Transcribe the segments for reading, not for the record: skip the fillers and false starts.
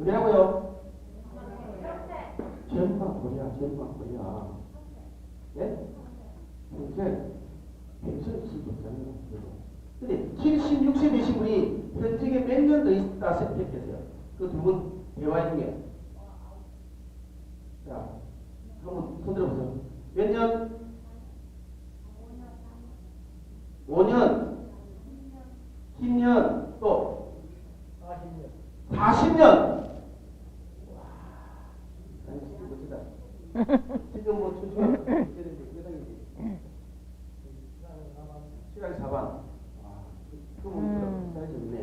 어디라고요? 젠마코리아. 예? 평생 있을 수 없잖아요. 근데 76세 되신 분이 현직에 몇 년 더 있다 생각했어요. 그 두 분 대화 중에. 자, 한번 손 들어보세요. 몇 년? 5년, 10년, 또 40년. 와, 멋지다. 지금 뭐 추천 시간이 4반. 아, 그럼 사이즈 좋네.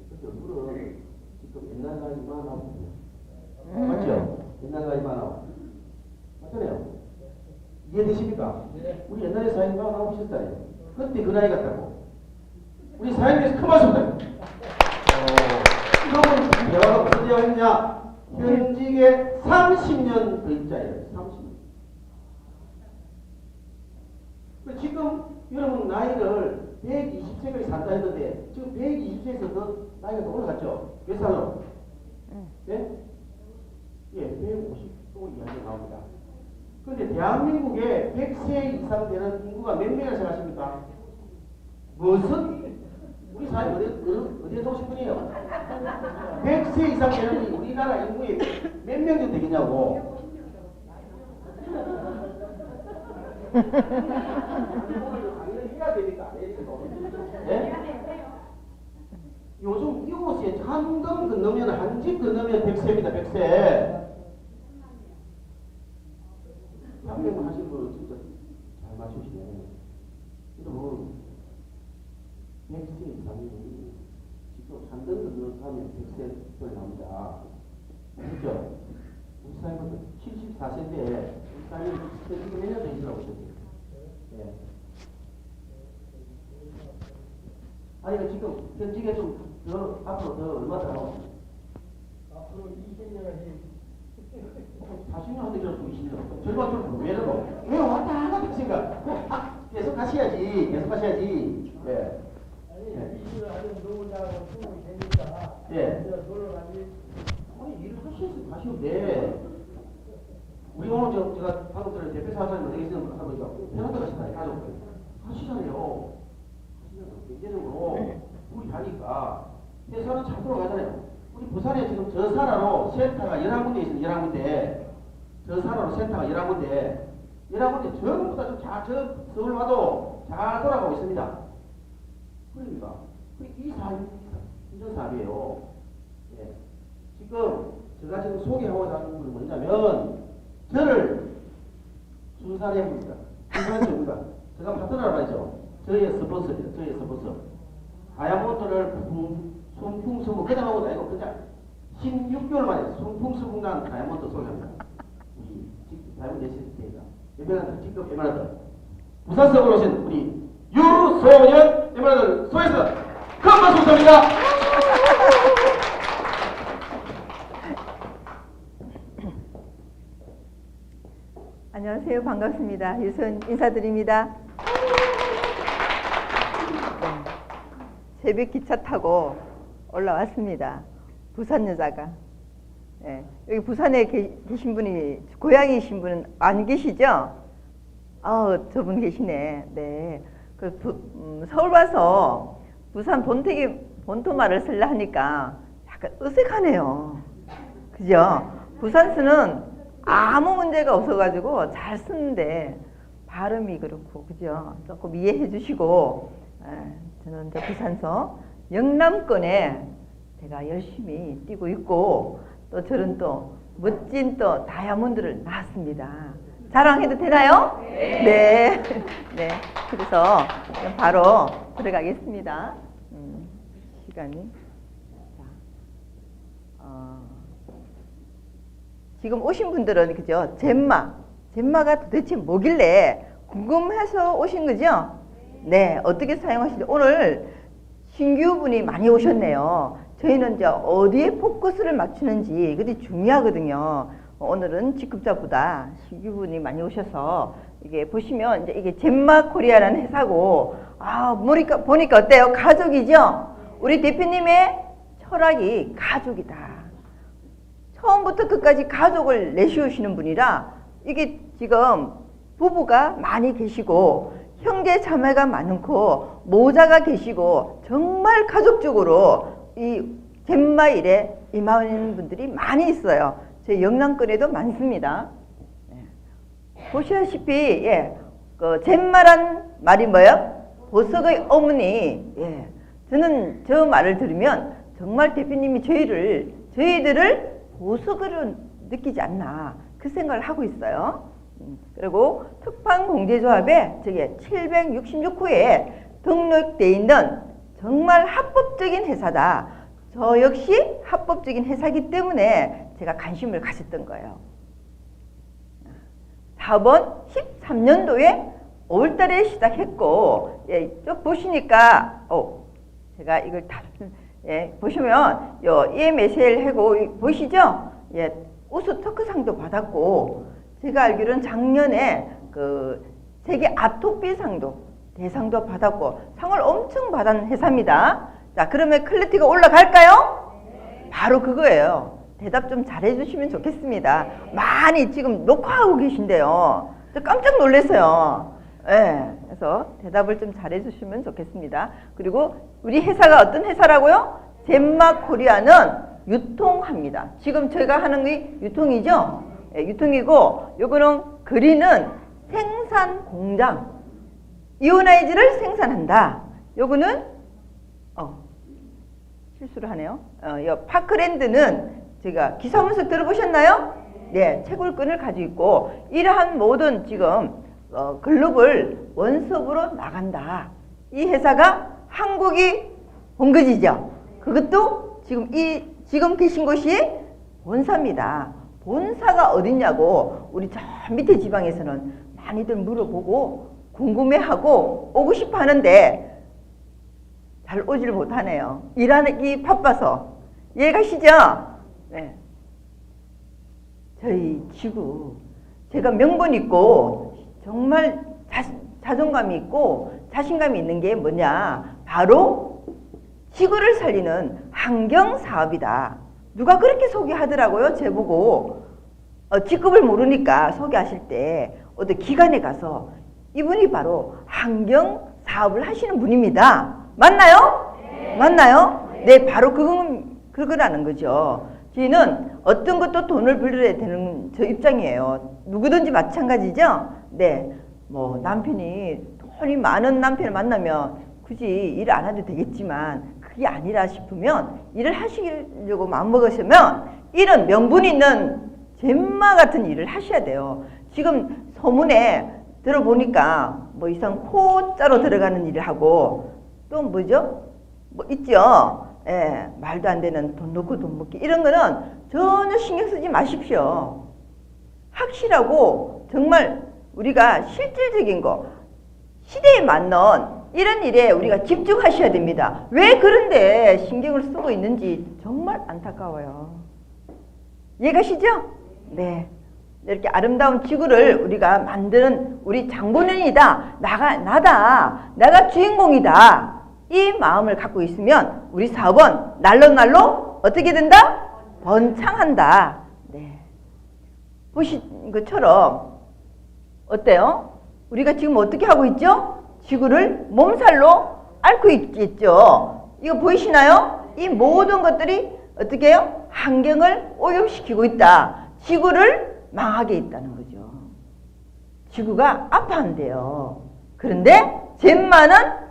그때 얼굴은 지금 옛날 나이만 하고 맞죠? 옛날 나이만 하고 맞잖아요. 이해되십니까? 네. 우리 옛날에 사장님 나오고 오셨잖아요. 그때 그 나이 같다고. 우리 사장님께서 큰 말씀 드려요. 이거는 대화가 무슨 대화였냐? 현직에 30년 더 있자예요. 30년. 지금 여러분 나이를 120세까지 산다 했는데 지금 120세에서 더 나이가 더 올라갔죠? 몇 살로? 네? 예, 150도 이하로 나옵니다. 그런데 대한민국에 100세 이상 되는 인구가 몇 명이라고 생각하십니까? 무슨? 우리 사회 어디에서 오신 분이에요? 100세 이상 되는 우리나라 인구에 몇 명 정도 되겠냐고. 해야 되니까 안 해야 요즘 이곳에 한 동 건너면 한 집 건너면 100세입니다. 100세. 한명 하신 분은 진짜 잘 맞추시네. 여러분 100세 이상이 지금 한 동 건너면 100세 소리 나옵니다. 그렇죠? 우리 사장님은 74세인데 우리 사장님 지금 몇 년 더 있으라고 하셨어요? 네. 아니 지금 현직에 좀 앞으로 더 얼마 더 나와? 앞으로 20년을 40년 한데 그래서 20년. 절반 좀 왜 그러고? 왜 왔다 갔다 생각? 계속 가셔야지. 계속 가셔야지. 예. 아니 20년 하면 노후자하고 충분히 되니까 예. 놀러 가지. 아니 일을 하시면 가시면 돼. 우리 오늘 제가 방금 전에 대표 사장님 어디 계시는 분 하다 보니까 편하게 가시나요? 가족들. 하시잖아요. 하시면 경제적으로 우리 하니까 회사는 잘 돌아가잖아요. 우리 부산에 지금 저산하로 센터가 11군데 있습니다. 11군데. 저산하로 센터가 11군데. 11군데 전부 다 저 서울 와도 잘 돌아가고 있습니다. 그러니까. 이 사업이 인정 사업이에요. 예. 지금 제가 지금 소개하고자 하는 건 뭐냐면 저를 순산해 봅니다. 순산해 봅니다. 제가 파트너라고 하죠. 저의 스폰서예요. 저의 스폰서. 다이아몬드를 순풍수문 그냥 하고 다니고 그냥 16개월 만에 순풍수문단 다이아몬드 소개합니다. 우리 다이아몬드 시스템이다. 유명한 직급 에메랄드. 부산서울 오신 우리 유소년 에메랄드 소에서 큰 박수 부탁드립니다. 안녕하세요. 반갑습니다. 유소연 인사드립니다. 새벽 기차 타고 올라왔습니다. 부산 여자가. 예, 여기 부산에 계신 분이 고향이신 분은 안 계시죠? 저분 계시네. 네. 서울 와서 부산 본토말을 쓰려 하니까 약간 어색하네요. 그죠? 부산스는 아무 문제가 없어가지고 잘 쓰는데 발음이 그렇고, 그죠? 조금 이해해 주시고, 저는 이제 부산서 영남권에 제가 열심히 뛰고 있고, 또 저는 또 멋진 또 다이아몬드를 낳았습니다. 자랑해도 되나요? 네. 네. 그래서 바로 들어가겠습니다. 시간이. 지금 오신 분들은 그죠? 젠마가 도대체 뭐길래 궁금해서 오신 거죠? 네. 어떻게 사용하실지 오늘 신규 분이 많이 오셨네요. 저희는 이제 어디에 포커스를 맞추는지 그게 중요하거든요. 오늘은 직급자보다 신규분이 많이 오셔서 이게 보시면 이제 이게 젠마 코리아라는 회사고 보니까 어때요? 가족이죠? 우리 대표님의 철학이 가족이다. 처음부터 끝까지 가족을 내세우시는 분이라 이게 지금 부부가 많이 계시고 형제 자매가 많고 모자가 계시고 정말 가족적으로 이 갯마일에 임하는 분들이 많이 있어요. 제 영남권에도 많습니다. 보시다시피 그 갯마란 말이 뭐예요? 보석의 어머니. 저는 저 말을 들으면 정말 대표님이 저희들을 보석으로 느끼지 않나 그 생각을 하고 있어요. 그리고 특판공제조합에 저게 766호에 등록되어 있는 정말 합법적인 회사다. 저 역시 합법적인 회사이기 때문에 제가 관심을 가졌던 거예요. 4번 13년도에 5월달에 시작했고, 쭉 보시니까, 제가 이걸 다, 보시면, EMSL 하고, 보이시죠? 우수 특허상도 받았고, 제가 알기로는 작년에 세계 아토피상도, 대상도 받았고, 상을 엄청 받은 회사입니다. 자, 그러면 퀄리티가 올라갈까요? 바로 그거예요. 대답 좀 잘해주시면 좋겠습니다. 많이 지금 녹화하고 계신데요. 저 깜짝 놀랐어요. 그래서 대답을 좀 잘해주시면 좋겠습니다. 그리고 우리 회사가 어떤 회사라고요? 젠마코리아는 유통합니다. 지금 저희가 하는 게 유통이죠? 유통이고, 요거는 그리는 생산 공장. 이오나이즈를 생산한다. 요거는, 실수를 하네요. 파크랜드는 제가 기사문서 들어보셨나요? 네, 채굴권을 가지고 있고, 이러한 모든 지금 글로벌 원섭으로 나간다. 이 회사가 한국이 본거지죠. 그것도 지금 계신 곳이 본사입니다. 본사가 어딨냐고 우리 저 밑에 지방에서는 많이들 물어보고 궁금해하고 오고 싶어 하는데 잘 오질 못하네요. 일하기 바빠서. 이해가시죠? 네. 저희 지구, 제가 명분 있고 정말 자존감이 있고 자신감이 있는 게 뭐냐? 바로 지구를 살리는 환경사업이다. 누가 그렇게 소개하더라고요. 제보고 직급을 모르니까 소개하실 때 어디 기관에 가서 이분이 바로 환경사업을 하시는 분입니다. 맞나요? 네. 맞나요? 네, 바로 그거라는 거죠. 저희는 어떤 것도 돈을 벌려야 되는 저 입장이에요. 누구든지 마찬가지죠? 네. 뭐 남편이 돈이 많은 남편을 만나면 굳이 일을 안 해도 되겠지만 그게 아니라 싶으면 일을 하시려고 마음먹으시면 이런 명분 있는 젠마 같은 일을 하셔야 돼요. 지금 소문에 들어보니까 뭐 이상 코자로 들어가는 일을 하고 또 뭐죠? 뭐 있죠? 말도 안 되는 돈 넣고 돈 먹기 이런 거는 전혀 신경 쓰지 마십시오. 확실하고 정말 우리가 실질적인 거 시대에 맞는 이런 일에 우리가 집중하셔야 됩니다. 왜 그런데 신경을 쓰고 있는지 정말 안타까워요. 이해가시죠? 네. 이렇게 아름다운 지구를 우리가 만드는 우리 장본인이다. 내가 주인공이다. 이 마음을 갖고 있으면 우리 사업은 날로 어떻게 된다? 번창한다. 네. 보신 것처럼 어때요? 우리가 지금 어떻게 하고 있죠? 지구를 몸살로 앓고 있겠죠. 이거 보이시나요? 이 모든 것들이 어떻게 해요? 환경을 오염시키고 있다. 지구를 망하게 있다는 거죠. 지구가 아파한대요. 그런데 젠마는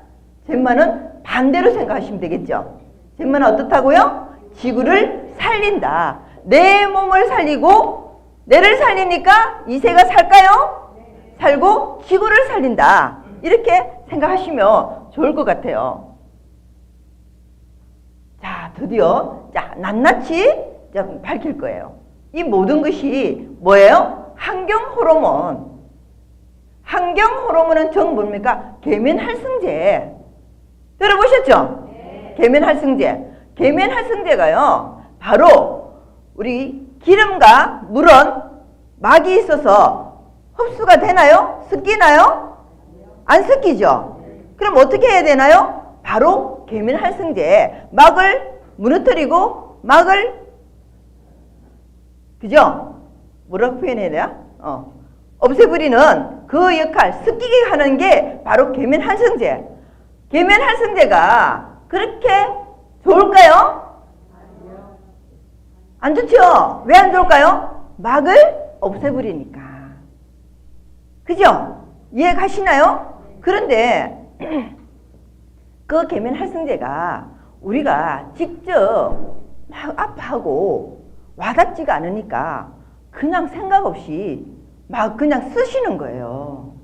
반대로 생각하시면 되겠죠. 젠마는 어떻다고요? 지구를 살린다. 내 몸을 살리고 내를 살리니까 이 새가 살까요? 살고 지구를 살린다. 이렇게 생각하시면 좋을 것 같아요. 자, 드디어 낱낱이 밝힐 거예요. 이 모든 것이 뭐예요? 환경 호르몬. 환경 호르몬은 정 뭡니까? 계면활성제. 들어보셨죠? 네. 계면활성제. 계면활성제가요, 바로 우리 기름과 물은 막이 있어서 흡수가 되나요? 섞이나요? 안 섞이죠? 그럼 어떻게 해야 되나요? 바로 계면활성제. 막을 무너뜨리고 막을, 그죠? 뭐라고 표현해야 돼요? 없애버리는 그 역할, 습기게 하는 게 바로 계면활성제. 계면활성제가 그렇게 좋을까요? 안 좋죠? 왜 안 좋을까요? 막을 없애버리니까. 그죠? 이해 가시나요? 그런데 그 계면활성제가 우리가 직접 막 아파하고 와닿지가 않으니까 그냥 생각 없이 막 그냥 쓰시는 거예요.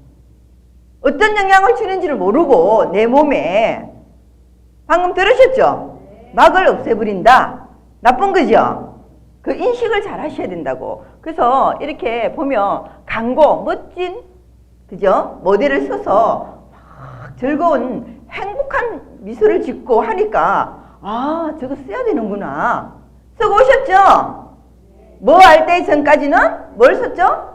어떤 영향을 주는지를 모르고 내 몸에, 방금 들으셨죠? 막을 없애버린다. 나쁜 거죠? 그 인식을 잘 하셔야 된다고. 그래서 이렇게 보면 광고, 멋진, 그죠? 모델을 써서 막 즐거운 행복한 미소를 짓고 하니까 아, 저거 써야 되는구나. 쓰고 오셨죠? 뭐 알 때 전까지는 뭘 썼죠?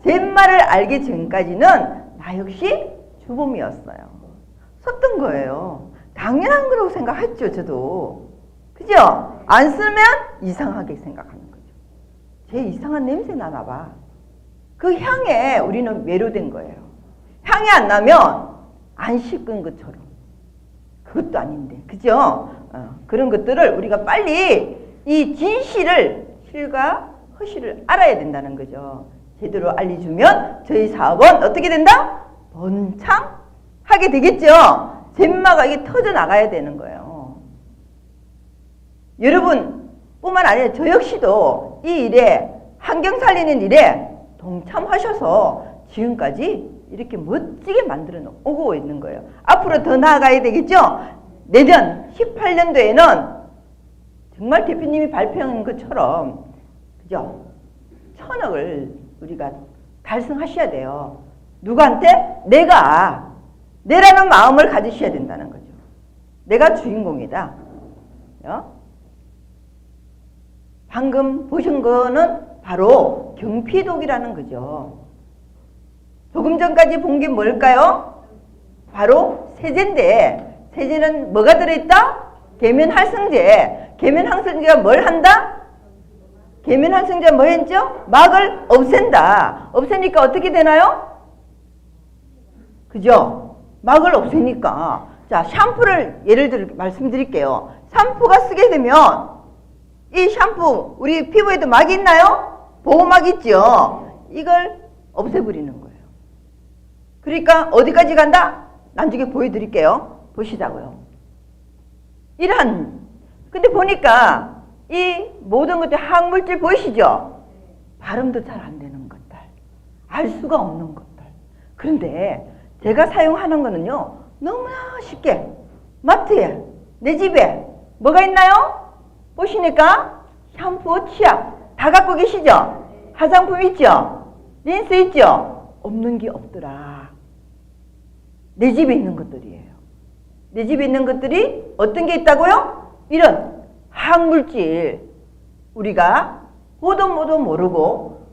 젠마를 알기 전까지는 나 역시 주범이었어요. 썼던 거예요. 당연한 거라고 생각했죠, 저도. 그죠? 안 쓰면 이상하게 생각하는 거죠. 제 이상한 냄새 나나 봐. 그 향에 우리는 매료된 거예요. 향이 안 나면 안 씻은 것처럼. 그것도 아닌데, 그죠? 그런 것들을 우리가 빨리 이 진실을, 실과 허실을 알아야 된다는 거죠. 제대로 알려주면 저희 사업은 어떻게 된다? 번창하게 되겠죠. 젠마가 이게 터져 나가야 되는 거예요. 여러분 뿐만 아니라 저 역시도 이 일에, 환경 살리는 일에 동참하셔서 지금까지 이렇게 멋지게 만들어 오고 있는 거예요. 앞으로 더 나아가야 되겠죠. 내년 18년도에는 정말 대표님이 발표한 것처럼, 그죠? 1000억을 우리가 달성하셔야 돼요. 누구한테? 내라는 마음을 가지셔야 된다는 거죠. 내가 주인공이다. 방금 보신 거는 바로 경피독이라는 거죠. 조금 전까지 본 게 뭘까요? 바로 세제인데, 세제는 뭐가 들어있다? 계면활성제. 계면활성제가 뭘 한다? 계면활성제가 뭐 했죠? 막을 없앤다. 없애니까 어떻게 되나요? 그죠? 막을 없애니까. 자, 샴푸를 예를 들어 말씀드릴게요. 샴푸가 쓰게 되면 이 샴푸 우리 피부에도 막이 있나요? 보호막 있죠? 이걸 없애버리는 거예요. 그러니까 어디까지 간다? 나중에 보여드릴게요. 보시자고요. 근데 보니까 이 모든 것들 항물질 보이시죠? 발음도 잘 안 되는 것들, 알 수가 없는 것들. 그런데 제가 사용하는 거는요, 너무나 쉽게 마트에, 내 집에 뭐가 있나요? 보시니까 샴푸, 치약 다 갖고 계시죠? 화장품 있죠? 린스 있죠? 없는 게 없더라. 내 집에 있는 것들이에요. 내 집에 있는 것들이 어떤 게 있다고요? 이런 항물질, 우리가 보도 모르고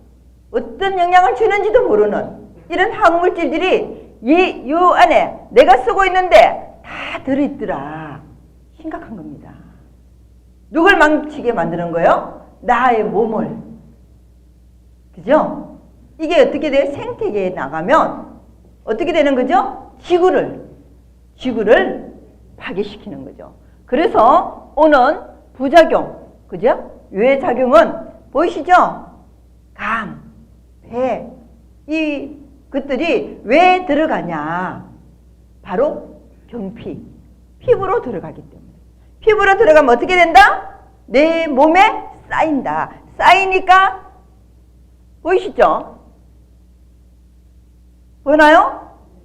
어떤 영향을 주는지도 모르는 이런 항물질들이 이 안에 내가 쓰고 있는데 다 들어있더라. 심각한 겁니다. 누굴 망치게 만드는 거예요? 나의 몸을. 그죠? 이게 어떻게 돼요? 생태계에 나가면 어떻게 되는 거죠? 지구를 파괴시키는 거죠. 그래서 오는 부작용, 그죠? 유해작용은 보이시죠? 감, 폐, 이 것들이 왜 들어가냐? 바로 경피, 피부로 들어가기 때문에. 피부로 들어가면 어떻게 된다? 내 몸에 쌓인다. 쌓이니까 보이시죠?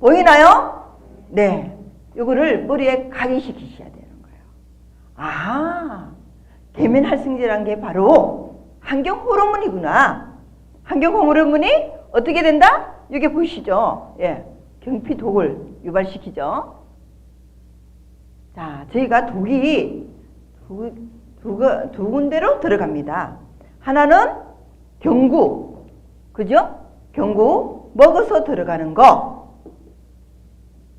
보이나요? 네. 요거를 머리에 각인시키셔야 되는 거예요. 아, 계면활성제라는 게 바로 환경 호르몬이구나. 환경 호르몬이 어떻게 된다? 여기 보이시죠? 예. 경피독을 유발시키죠. 자, 저희가 독이 두 군데로 들어갑니다. 하나는 경구, 그죠? 경구, 먹어서 들어가는 거.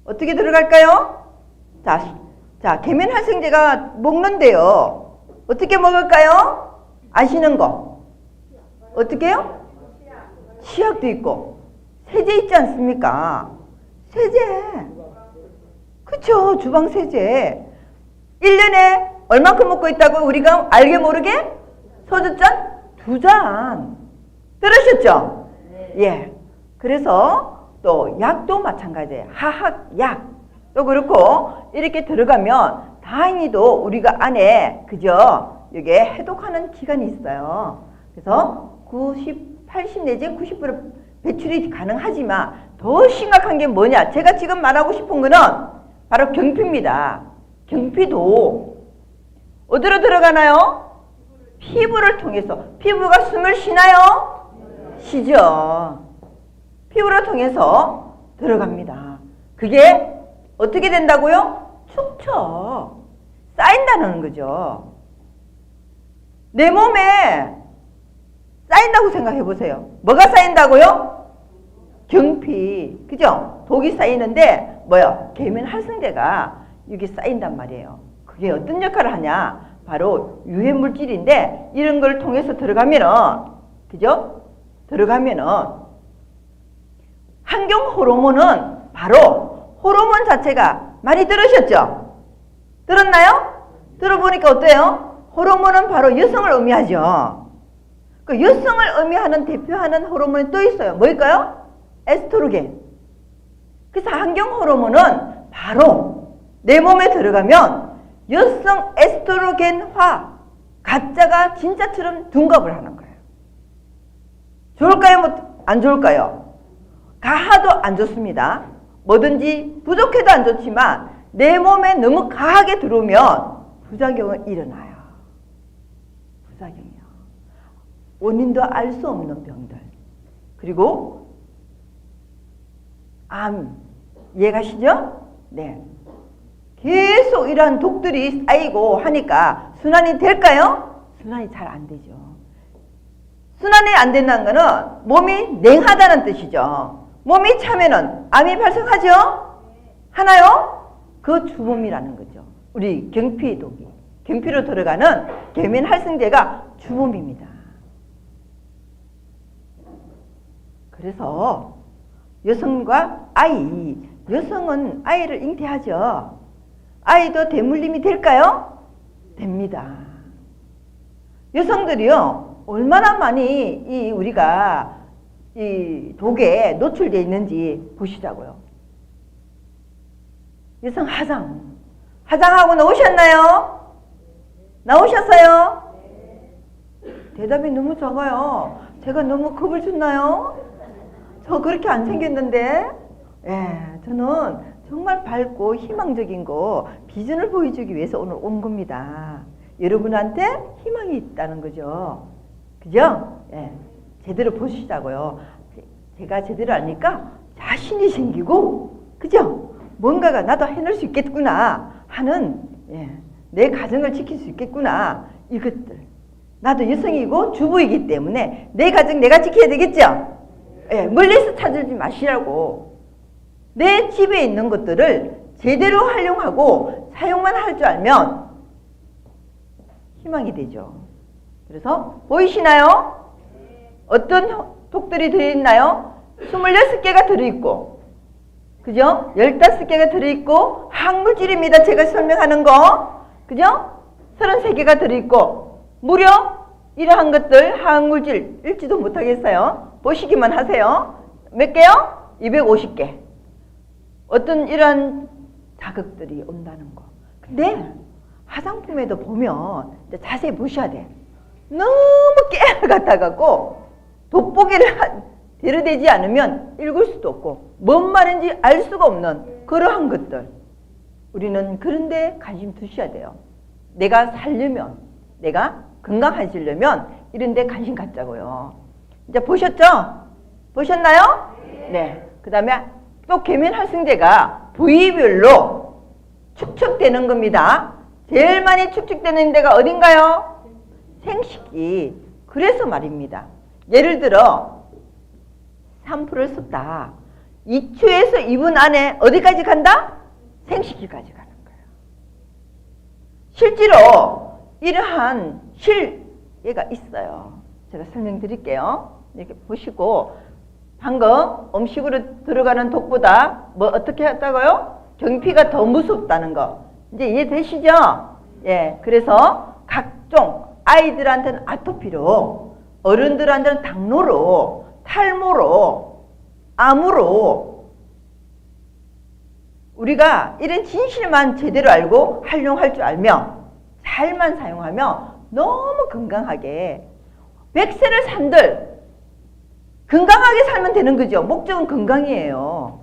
어떻게 들어갈까요? 자, 계면활성제가 먹는데요. 어떻게 먹을까요? 아시는 거. 어떻게요? 치약도 있고 세제 있지 않습니까? 세제. 그쵸, 주방 세제. 1년에 얼마큼 먹고 있다고 우리가 알게 모르게? 소주잔 2잔. 들으셨죠? 예. 그래서 또 약도 마찬가지예요. 하악약. 또 그렇고 이렇게 들어가면 다행히도 우리가 안에 그죠? 이게 해독하는 기간이 있어요. 그래서 90, 80 내지 90% 배출이 가능하지만 더 심각한 게 뭐냐? 제가 지금 말하고 싶은 거는 바로 경피입니다. 경피도 어디로 들어가나요? 피부를 통해서. 피부가 숨을 쉬나요? 쉬죠. 피부를 통해서 들어갑니다. 그게 어떻게 된다고요? 축처. 쌓인다는 거죠. 내 몸에 쌓인다고 생각해 보세요. 뭐가 쌓인다고요? 경피. 그죠? 독이 쌓이는데 뭐요? 계면활성제가 여기 쌓인단 말이에요. 그게 어떤 역할을 하냐? 바로 유해 물질인데 이런 걸 통해서 들어가면은 그죠? 들어가면은 환경 호르몬은 바로 호르몬 자체가 많이 들으셨죠? 들었나요? 들어보니까 어때요? 호르몬은 바로 여성을 의미하죠. 그 여성을 의미하는 대표하는 호르몬이 또 있어요. 뭘까요? 에스트로겐. 그래서 환경 호르몬은 바로 내 몸에 들어가면 여성 에스트로겐화 가짜가 진짜처럼 둔갑을 하는 거예요. 좋을까요? 뭐 안 좋을까요? 가하도 안 좋습니다. 뭐든지 부족해도 안 좋지만 내 몸에 너무 가하게 들어오면 부작용은 일어나요. 부작용이요. 원인도 알 수 없는 병들. 그리고 암. 이해가시죠? 네. 계속 이러한 독들이 쌓이고 하니까 순환이 될까요? 순환이 잘 안 되죠. 순환이 안 된다는 거는 몸이 냉하다는 뜻이죠. 몸이 차면은 암이 발생하죠? 하나요? 그 주범이라는 거죠. 우리 경피독이. 경피로 들어가는 계면활성제가 주범입니다. 그래서 여성과 아이, 여성은 아이를 잉태하죠. 아이도 대물림이 될까요? 됩니다. 여성들이요, 얼마나 많이 우리가 이 독에 노출되어 있는지 보시자고요. 여성 화장하고 나오셨나요? 나오셨어요? 대답이 너무 적어요. 제가 너무 겁을 줬나요? 저 그렇게 안 생겼는데. 예, 저는 정말 밝고 희망적인 거, 비전을 보여주기 위해서 오늘 온 겁니다. 여러분한테 희망이 있다는 거죠. 그죠? 예, 제대로 보시자고요. 제가 제대로 아니까 자신이 생기고, 그죠? 뭔가가 나도 해낼 수 있겠구나 하는, 예, 내 가정을 지킬 수 있겠구나, 이것들. 나도 여성이고 주부이기 때문에 내 가정 내가 지켜야 되겠죠? 예, 멀리서 찾지 마시라고. 내 집에 있는 것들을 제대로 활용하고 사용만 할 줄 알면 희망이 되죠. 그래서 보이시나요? 어떤 독들이 들어있나요? 26개가 들어있고, 그죠? 15개가 들어있고, 항물질입니다. 제가 설명하는 거. 그죠? 33개가 들어있고, 무려 이러한 것들 항물질 읽지도 못하겠어요. 보시기만 하세요. 몇 개요? 250개. 어떤 이런 자극들이 온다는 거. 근데 화장품에도 보면 자세히 보셔야 돼. 너무 깨알 같아갖고 돋보기를 들여대지 않으면 읽을 수도 없고 뭔 말인지 알 수가 없는 그러한 것들. 우리는 그런데 관심 두셔야 돼요. 내가 살려면, 내가 건강해지려면 이런 데 관심 갖자고요. 이제 보셨죠? 보셨나요? 네. 그 다음에 또 계면활성제가 부위별로 축적되는 겁니다. 제일 많이 축적되는 데가 어딘가요? 생식기. 그래서 말입니다. 예를 들어 3%를 썼다. 2초에서 2분 안에 어디까지 간다? 생식기까지 가는 거예요. 실제로 이러한 실예가 있어요. 제가 설명드릴게요. 이렇게 보시고 방금 음식으로 들어가는 독보다 뭐 어떻게 했다고요? 경피가 더 무섭다는 거. 이제 이해되시죠? 예, 그래서 각종 아이들한테는 아토피로, 어른들한테는 당뇨로, 탈모로, 암으로 우리가 이런 진실만 제대로 알고 활용할 줄 알면 잘만 사용하면 너무 건강하게 100세를 산들 건강하게 살면 되는 거죠. 목적은 건강이에요.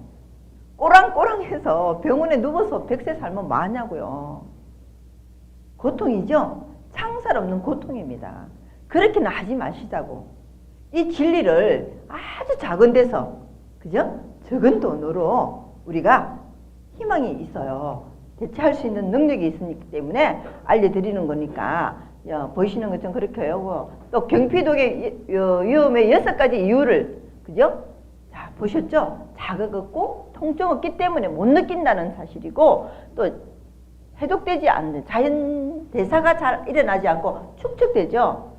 꼬랑꼬랑해서 병원에 누워서 100세 살면 뭐하냐고요. 고통이죠. 창살 없는 고통입니다. 그렇게는 하지 마시자고. 이 진리를 아주 작은 데서, 그죠? 적은 돈으로 우리가 희망이 있어요. 대체할 수 있는 능력이 있기 때문에 알려드리는 거니까 보시는 것좀 그렇게 하고, 또 경피독의 위험의 6가지 이유를, 그죠? 자, 보셨죠? 자극 없고 통증 없기 때문에 못 느낀다는 사실이고, 또 해독되지 않는 자연 대사가 잘 일어나지 않고 축적되죠.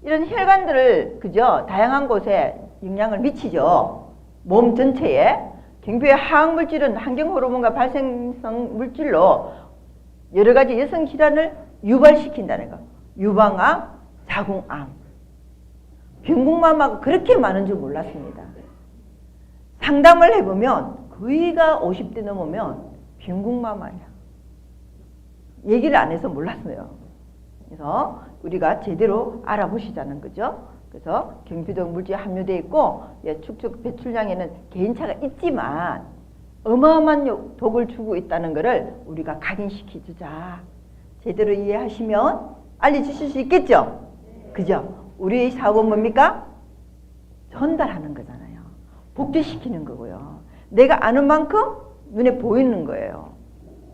이런 혈관들을, 그죠? 다양한 곳에 영향을 미치죠. 몸 전체에. 경피의 화학물질은 환경호르몬과 발생성 물질로 여러 가지 여성 질환을 유발시킨다는 거. 유방암, 자궁암. 병궁마마가 그렇게 많은 줄 몰랐습니다. 상담을 해보면 거의가 50대 넘으면 병궁마마야. 얘기를 안 해서 몰랐어요. 그래서 우리가 제대로 알아보시자는 거죠. 그래서 경피독 물질이 함유되어 있고, 축적 배출량에는 개인차가 있지만 어마어마한 독을 주고 있다는 것을 우리가 각인시켜 주자. 제대로 이해하시면 알려주실 수 있겠죠? 그죠? 우리의 사업은 뭡니까? 전달하는 거잖아요. 복제시키는 거고요. 내가 아는 만큼 눈에 보이는 거예요.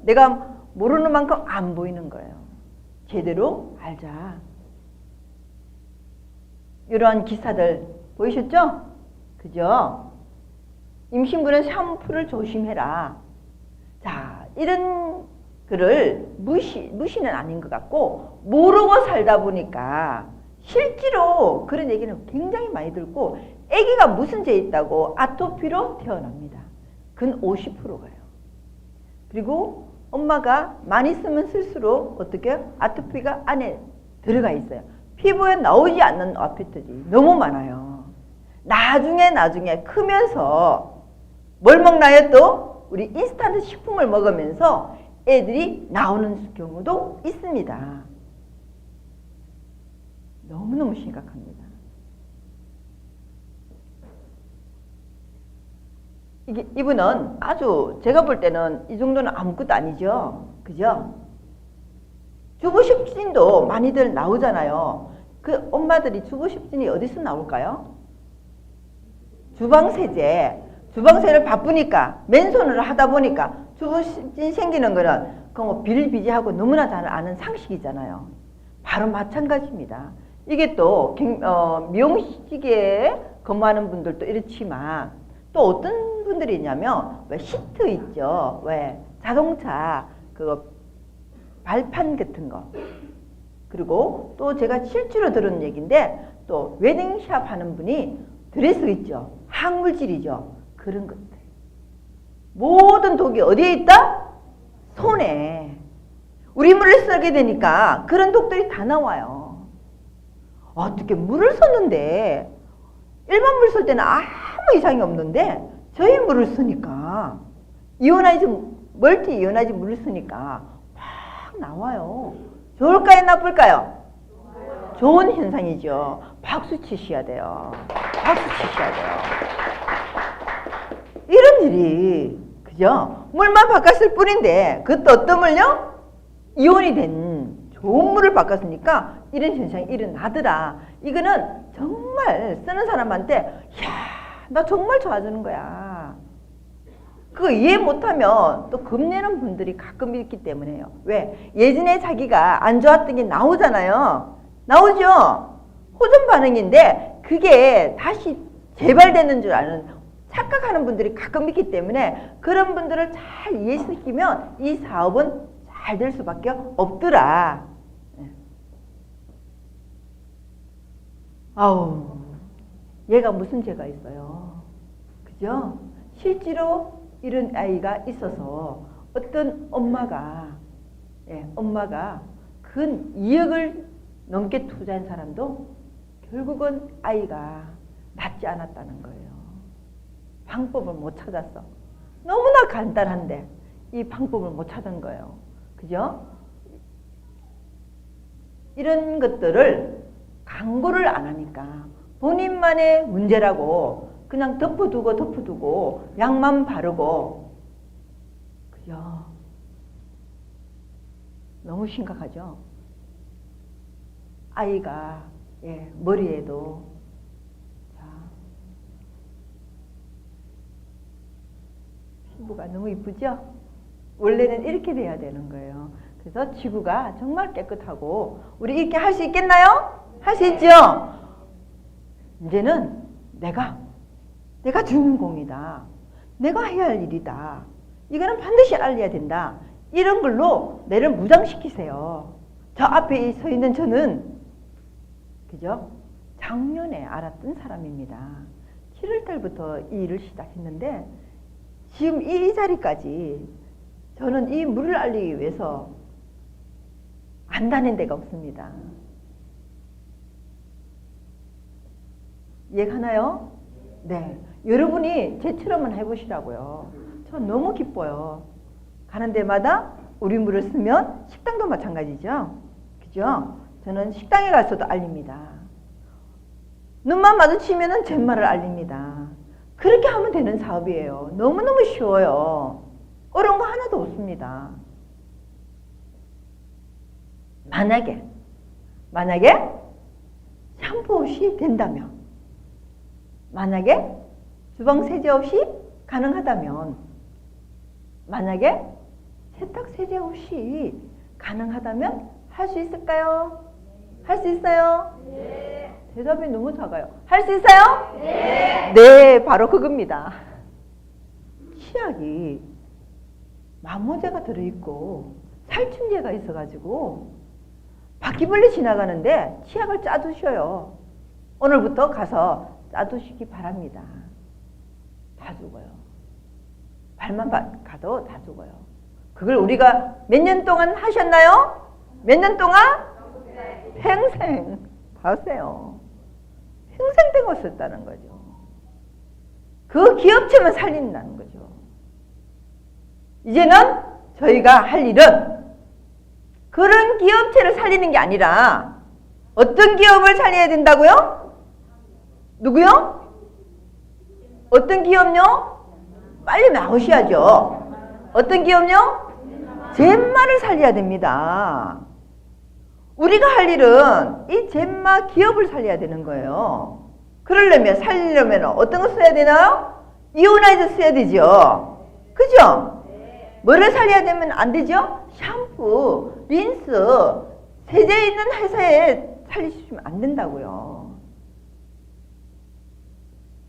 내가 모르는 만큼 안 보이는 거예요. 제대로 알자. 이러한 기사들 보이셨죠? 그죠? 임신부는 샴푸를 조심해라. 자, 이런 글을 무시는 아닌 것 같고, 모르고 살다 보니까 실제로 그런 얘기는 굉장히 많이 듣고, 아기가 무슨 죄 있다고 아토피로 태어납니다. 근 50%가요. 그리고 엄마가 많이 쓰면 쓸수록 어떻게 아토피가 안에 들어가 있어요. 피부에 나오지 않는 아토피들이 너무 많아요. 나중에 크면서 뭘 먹나요? 또 우리 인스턴트 식품을 먹으면서 애들이 나오는 경우도 있습니다. 너무너무 심각합니다. 이분은 아주, 제가 볼 때는 이 정도는 아무것도 아니죠. 그죠? 주부십진도 많이들 나오잖아요. 그 엄마들이 주부십진이 어디서 나올까요? 주방세제. 주방세를 바쁘니까, 맨손으로 하다 보니까 주부십진 생기는 거는 그 뭐 비일비재하고 너무나 잘 아는 상식이잖아요. 바로 마찬가지입니다. 이게 또 미용실에 근무하는 분들도 이렇지만, 또 어떤 분들이 있냐면, 왜 시트 있죠? 왜 자동차 그거 발판 같은 거. 그리고 또 제가 실제로 들은 얘기인데, 또 웨딩샵 하는 분이 드레스 있죠? 항물질이죠? 그런 것들. 모든 독이 어디에 있다? 손에. 우리 물을 쓰게 되니까 그런 독들이 다 나와요. 어떻게 물을 썼는데, 일반 물 쓸 때는 아무 이상이 없는데 저희 물을 쓰니까, 멀티 이온하이즈 물을 쓰니까 막 나와요. 좋을까요? 나쁠까요? 좋은 현상이죠. 박수 치셔야 돼요. 박수 치셔야 돼요. 이런 일이, 그죠? 물만 바꿨을 뿐인데, 그것도 어떤 물요? 이온이 된 좋은 물을 바꿨으니까 이런 현상이 일어나더라. 이거는 정말 쓰는 사람한테, 이야, 나 정말 좋아지는 거야. 그거 이해 못하면 또 겁내는 분들이 가끔 있기 때문에요. 왜? 예전에 자기가 안 좋았던 게 나오잖아요. 나오죠? 호전 반응인데 그게 다시 재발되는 줄 아는, 착각하는 분들이 가끔 있기 때문에, 그런 분들을 잘 이해시키면 이 사업은 잘 될 수밖에 없더라. 아우, 얘가 무슨 죄가 있어요? 그죠? 실제로 이런 아이가 있어서 어떤 엄마가, 엄마가 근 2억을 넘게 투자한 사람도 결국은 아이가 낫지 않았다는 거예요. 방법을 못 찾았어. 너무나 간단한데 이 방법을 못 찾은 거예요. 그죠? 이런 것들을 강구를 안 하니까 본인만의 문제라고 그냥 덮어두고 약만 바르고, 그죠? 너무 심각하죠? 아이가 머리에도, 자, 피부가 너무 이쁘죠? 원래는 이렇게 돼야 되는 거예요. 그래서 지구가 정말 깨끗하고, 우리 이렇게 할 수 있겠나요? 할 수 있죠? 이제는 내가 주인공이다. 내가 해야 할 일이다. 이거는 반드시 알려야 된다. 이런 걸로 내를 무장시키세요. 저 앞에 서 있는 저는, 그죠? 작년에 알았던 사람입니다. 7월 달부터 이 일을 시작했는데 지금 이 자리까지 저는 이 물을 알리기 위해서 안 다닌 데가 없습니다. 이해가나요? 네. 여러분이 제처럼만 해보시라고요. 저 너무 기뻐요. 가는 데마다 우리 물을 쓰면 식당도 마찬가지죠. 그죠? 저는 식당에 가서도 알립니다. 눈만 마주치면 잿말을 알립니다. 그렇게 하면 되는 사업이에요. 너무너무 쉬워요. 어려운 거 하나도 없습니다. 만약에 샴푸 없이 된다면, 만약에 주방 세제 없이 가능하다면, 만약에 세탁 세제 없이 가능하다면 할 수 있을까요? 할 수 있어요? 네. 대답이 너무 작아요. 할 수 있어요? 네. 네, 바로 그겁니다. 치약이 마모제가 들어있고 살충제가 있어가지고 바퀴벌레 지나가는데 치약을 짜두셔요. 오늘부터 가서 짜두시기 바랍니다. 다 죽어요. 발만 가도 다 죽어요. 그걸 우리가 몇 년 동안 하셨나요? 몇 년 동안? 평생. 봐세요. 평생 되고 있었다는 거죠. 그 기업체만 살린다는 거죠. 이제는 저희가 할 일은 그런 기업체를 살리는 게 아니라 어떤 기업을 살려야 된다고요? 누구요? 어떤 기업요? 빨리 나오셔야죠. 어떤 기업요? 젠마를 살려야 됩니다. 우리가 할 일은 이 젠마 기업을 살려야 되는 거예요. 살리려면 어떤 거 써야 되나요? 이오나이저 써야 되죠. 그죠? 뭐를 살려야 되면 안 되죠? 샴푸, 린스, 세제 있는 회사에 살리시면 안 된다고요.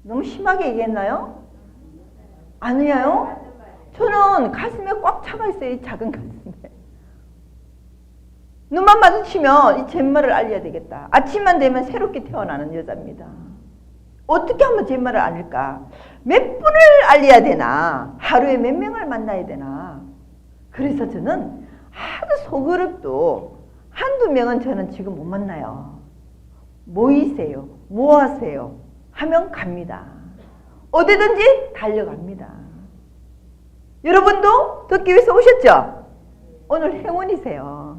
너무 심하게 얘기했나요? 아니에요? 저는 가슴에 꽉 차가 있어요. 이 작은 가슴에. 눈만 마주치면 이 젠마를 알려야 되겠다. 아침만 되면 새롭게 태어나는 여자입니다. 어떻게 하면 젠마를 알릴까? 몇 분을 알려야 되나? 하루에 몇 명을 만나야 되나? 그래서 저는 하도 소그룹도 한두 명은 저는 지금 못 만나요. 모이세요. 뭐 하세요? 하면 갑니다. 어디든지 달려갑니다. 여러분도 듣기 위해서 오셨죠? 오늘 행운이세요.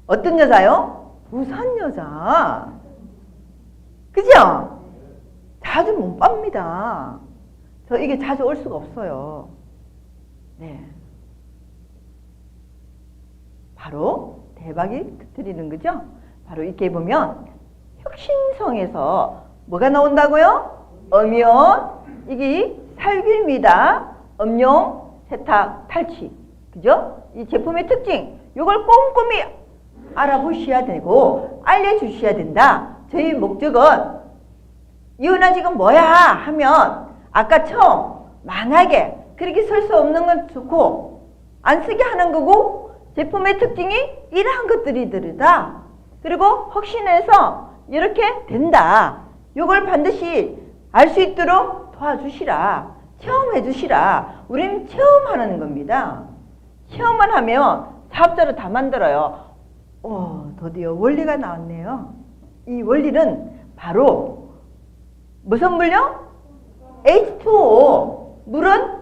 어떤 여자요? 부산 여자. 그죠? 자주 못 빱니다. 저 이게 자주 올 수가 없어요. 네. 바로 대박이 터뜨리는 거죠? 바로 이렇게 보면 혁신성에서 뭐가 나온다고요? 엄이온, 이게 살균입니다. 음용, 세탁, 탈취. 그죠? 이 제품의 특징, 이걸 꼼꼼히 알아보셔야 되고 알려주셔야 된다. 저희 목적은 이은아 지금 뭐야 하면 아까 처음 만약에 그렇게 쓸 수 없는 건 좋고 안 쓰게 하는 거고 제품의 특징이 이러한 것들이다. 그리고 혁신해서 이렇게 된다. 이걸 반드시 알 수 있도록 도와주시라. 체험해 주시라. 우리는 체험하는 겁니다. 체험만 하면 사업자로 다 만들어요. 드디어 원리가 나왔네요. 이 원리는 바로 무슨 물요? H2O. 물은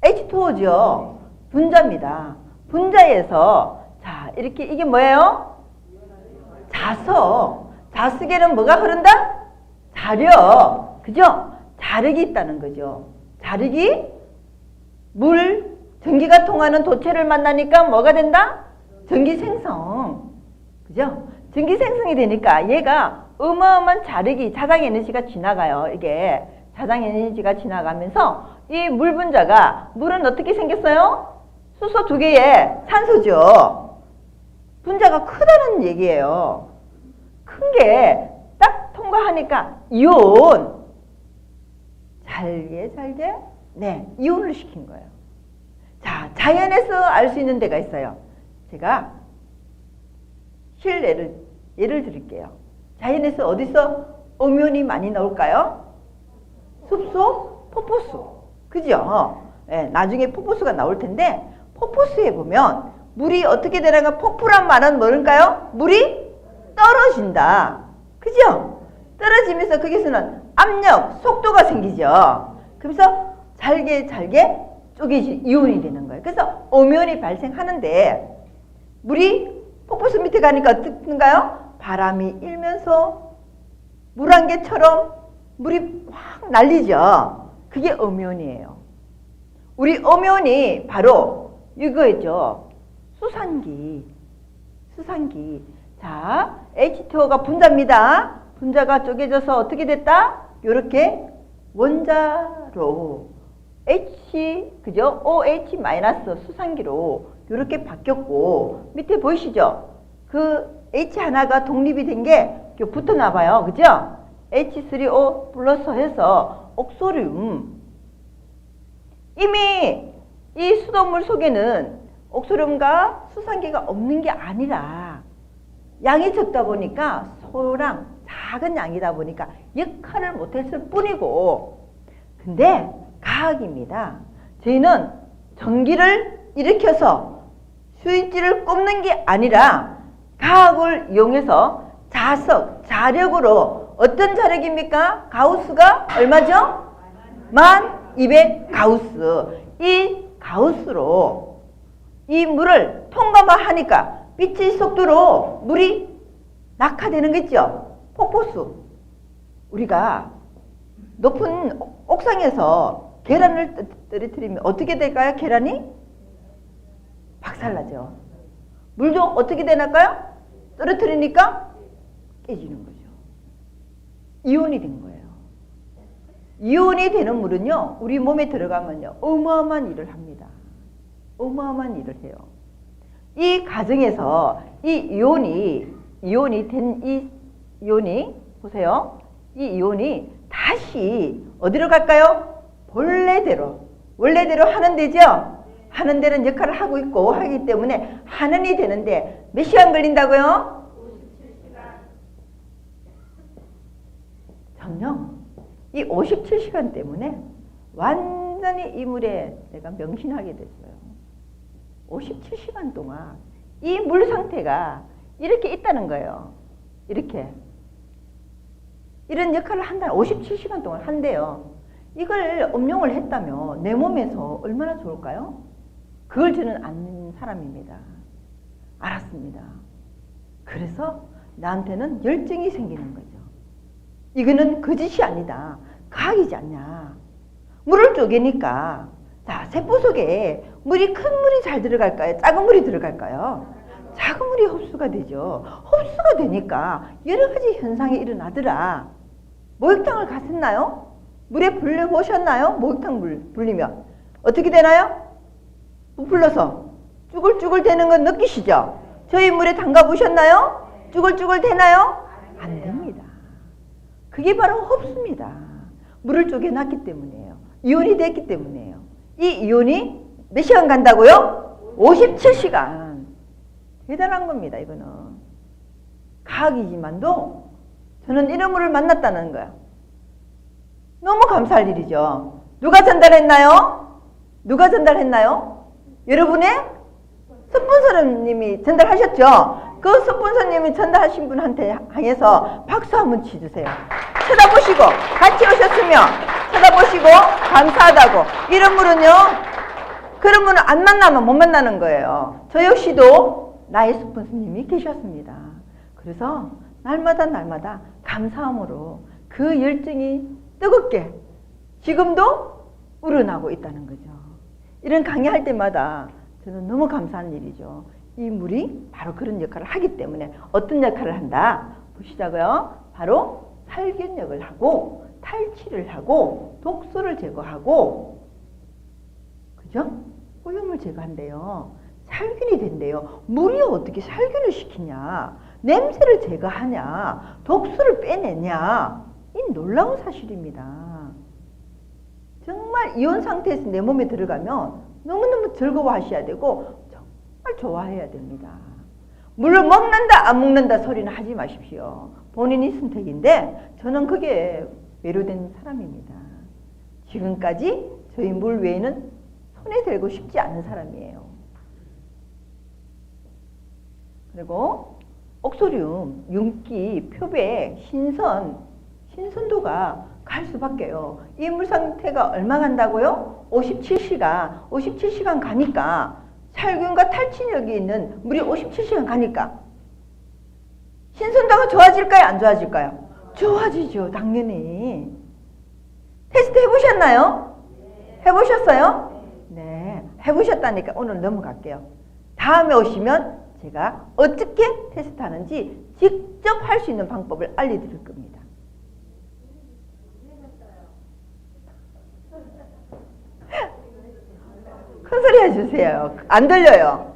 H2O죠. 분자입니다. 분자에서 자, 이렇게 이게 뭐예요? 자석. 자석에는 뭐가 흐른다? 자력. 그죠? 자력이 있다는 거죠. 자력이 물, 전기가 통하는 도체를 만나니까 뭐가 된다? 전기 생성. 그죠? 전기 생성이 되니까 얘가 어마어마한 자력이, 자장 에너지가 지나가요. 이게 자장 에너지가 지나가면서 이 물 분자가, 물은 어떻게 생겼어요? 수소 2개에 산소죠. 분자가 크다는 얘기예요. 큰 게 딱 통과하니까 이온. 잘게 네, 이온을 시킨 거예요. 자, 자연에서 알 수 있는 데가 있어요. 제가 예를 드릴게요. 자연에서 어디서 음이온이 많이 나올까요? 숲속 폭포수. 그죠? 네, 나중에 폭포수가 나올 텐데, 폭포수에 보면 물이 어떻게 되나가, 폭포란 말은 뭘까요? 물이 떨어진다. 그죠? 떨어지면서 거기서는 압력, 속도가 생기죠. 그래서 잘게 쪼개지, 이온이 되는 거예요. 그래서 음이온이 발생하는데, 물이 폭포수 밑에 가니까 어떻든가요? 바람이 일면서 물 한 개처럼 물이 확 날리죠. 그게 음이온이에요. 우리 음이온이 바로 이거죠. 수산기. 자, H2O가 분자입니다. 분자가 쪼개져서 어떻게 됐다? 요렇게 원자로 그죠? OH- 수산기로 요렇게 바뀌었고, 밑에 보이시죠? 그 H 하나가 독립이 된 게 붙어나 봐요. 그죠? H3O 플러스 해서 옥소륨. 이미 이 수돗물 속에는 옥소륨과 수산기가 없는 게 아니라 양이 적다 보니까, 소량 작은 양이다 보니까 역할을 못했을 뿐이고, 근데 과학입니다. 저희는 전기를 일으켜서 스위치를 꼽는 게 아니라 과학을 이용해서 자력으로, 어떤 자력입니까? 가우스가 얼마죠? 1200 가우스. 이 가우스로 이 물을 통과만 하니까 빛의 속도로 물이 낙하되는 거죠. 폭포수. 우리가 높은 옥상에서 계란을 떨어뜨리면 어떻게 될까요? 계란이 박살나죠. 물도 어떻게 되나요? 떨어뜨리니까 깨지는 거죠. 이온이 된 거예요. 이온이 되는 물은요, 우리 몸에 들어가면요, 어마어마한 일을 합니다. 어마어마한 일을 해요. 이 과정에서 이 이온이 된 이 이온이, 보세요. 이 이온이 다시 어디로 갈까요? 원래대로 하는 데죠? 하는 데는 역할을 하고 있고 하기 때문에 하는 일이 되는데 몇 시간 걸린다고요? 57시간. 정녕 이 57시간 때문에 완전히 이 물에 내가 명신하게 됐어요. 57시간 동안 이 물 상태가 이렇게 있다는 거예요. 이렇게. 이런 역할을 한다. 57시간 동안 한대요. 이걸 음용을 했다면 내 몸에서 얼마나 좋을까요? 그걸 저는 아는 사람입니다. 알았습니다. 그래서 나한테는 열정이 생기는 거죠. 이거는 거짓이 아니다. 과학이지 않냐. 물을 쪼개니까, 자, 세포 속에 물이, 큰 물이 잘 들어갈까요? 작은 물이 들어갈까요? 작은 물이 흡수가 되죠. 흡수가 되니까 여러 가지 현상이 일어나더라. 목욕탕을 가셨나요? 물에 불려보셨나요? 목욕탕 물 불리면 어떻게 되나요? 부풀러서 쭈글쭈글 되는 건 느끼시죠? 저희 물에 담가 보셨나요? 쭈글쭈글 되나요? 안 됩니다. 그게 바로 흡수입니다. 물을 쪼개놨기 때문이에요. 이온이 됐기 때문이에요. 이 이온이 몇 시간 간다고요? 57시간. 대단한 겁니다. 이거는 과학이지만도 저는 이런 분을 만났다는 거야. 너무 감사할 일이죠. 누가 전달했나요? 누가 전달했나요? 여러분의 스폰서님이 전달하셨죠? 그 스폰서님이 전달하신 분한테 향해서 박수 한번 치주세요. 쳐다보시고, 같이 오셨으면 쳐다보시고 감사하다고. 이런 분은요, 그런 분은 안 만나면 못 만나는 거예요. 저 역시도 나의 스폰서님이 계셨습니다. 그래서 날마다 감사함으로 그 열정이 뜨겁게 지금도 우러나고 있다는 거죠. 이런 강의할 때마다 저는 너무 감사한 일이죠. 이 물이 바로 그런 역할을 하기 때문에 어떤 역할을 한다? 보시자고요. 바로 살균력을 하고 탈취를 하고 독소를 제거하고, 그죠? 오염을 제거한대요. 살균이 된대요. 물이 어떻게 살균을 시키냐? 냄새를 제거하냐? 독소를 빼내냐? 이 놀라운 사실입니다. 정말 이온 상태에서 내 몸에 들어가면 너무너무 즐거워하셔야 되고 정말 좋아해야 됩니다. 물을 먹는다 안 먹는다 소리는 하지 마십시오. 본인이 선택인데 저는 그게 매료된 사람입니다. 지금까지 저희 물 외에는 손에 들고 싶지 않은 사람이에요. 그리고 옥소륨, 윤기, 표백, 신선도가 갈 수밖에요. 이 물 상태가 얼마 간다고요? 57시간. 57시간 가니까 살균과 탈취력이 있는 물이 57시간 가니까 신선도가 좋아질까요? 안 좋아질까요? 좋아지죠. 당연히. 테스트 해보셨나요? 해보셨어요? 네. 해보셨다니까 오늘 넘어갈게요. 다음에 오시면 제가 어떻게 테스트하는지 직접 할 수 있는 방법을 알려드릴 겁니다. 큰 소리 해주세요. 안 들려요.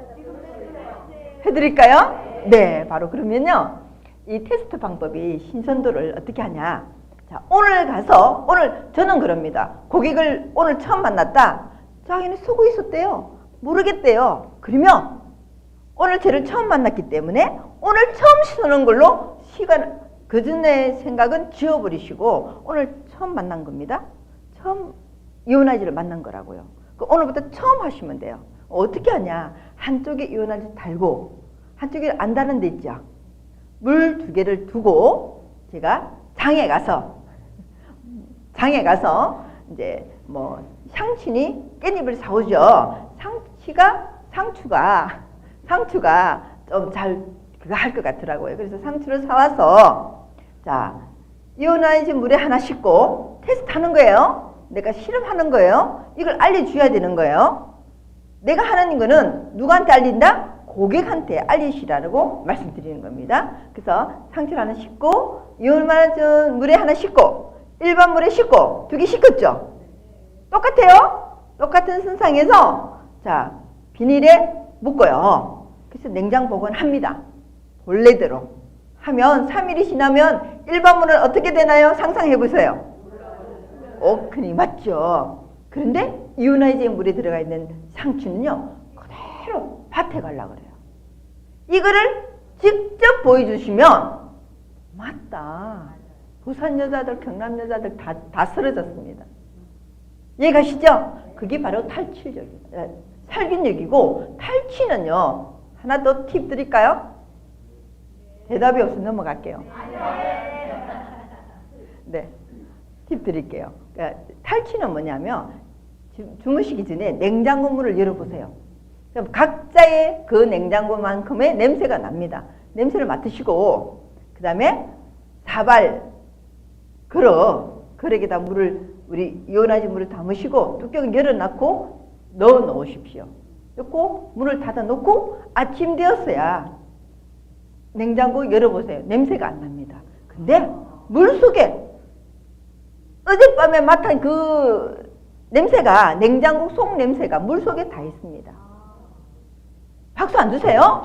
해드릴까요? 네, 바로 그러면요. 이 테스트 방법이 신선도를 어떻게 하냐. 자, 오늘 저는 그럽니다. 고객을 오늘 처음 만났다. 자기는 쓰고 있었대요. 모르겠대요. 그러면 오늘 쟤를 처음 만났기 때문에 오늘 처음 쓰는 걸로 그 전에 생각은 지워버리시고 오늘 처음 만난 겁니다. 처음 이온화제를 만난 거라고요. 오늘부터 처음 하시면 돼요. 어떻게 하냐. 한쪽에 이온화제 달고 한쪽에 안 다는 데 있죠. 물 2개를 두고 제가 장에 가서 이제 뭐 상추니 깻잎을 사오죠. 상추가 좀 잘 그거 할 것 같더라고요. 그래서 상추를 사와서 자 이온화제 물에 하나 싣고 테스트 하는 거예요. 내가 실험하는 거예요. 이걸 알려줘야 되는 거예요. 내가 하는 거는 누구한테 알린다? 고객한테 알리시라고 말씀드리는 겁니다. 그래서 상추를 하나 싣고 이온화제 물에 하나 싣고 일반 물에 싣고 2개 싣었죠. 똑같아요. 똑같은 선상에서 자 비닐에 묶어요. 그래서 냉장 보관합니다. 본래대로 하면 3일이 지나면 일반 물은 어떻게 되나요? 상상해 보세요. 오크니 맞죠? 그런데 이온화제 물에 들어가 있는 상추는요 그대로 밭에 가려고 그래요. 이거를 직접 보여주시면 맞다. 부산 여자들, 경남 여자들 다 쓰러졌습니다. 이해가시죠? 그게 바로 살균력이고 탈취는요 하나 더 팁 드릴까요? 대답이 없으면 넘어갈게요. 네, 팁 드릴게요. 그러니까 탈취는 뭐냐면 주무시기 전에 냉장고 문을 열어보세요. 그럼 각자의 그 냉장고만큼의 냄새가 납니다. 냄새를 맡으시고 그 다음에 사발 그릇에다 물을 우리 이온화제 물을 담으시고 뚜껑을 열어놓고 넣어 놓으십시오. 꼭 문을 닫아 놓고 아침 되었어야 냉장고 열어보세요. 냄새가 안 납니다. 근데 물속에 어젯밤에 맡은 그 냄새가 냉장고 속 냄새가 물속에 다 있습니다. 박수 안 주세요?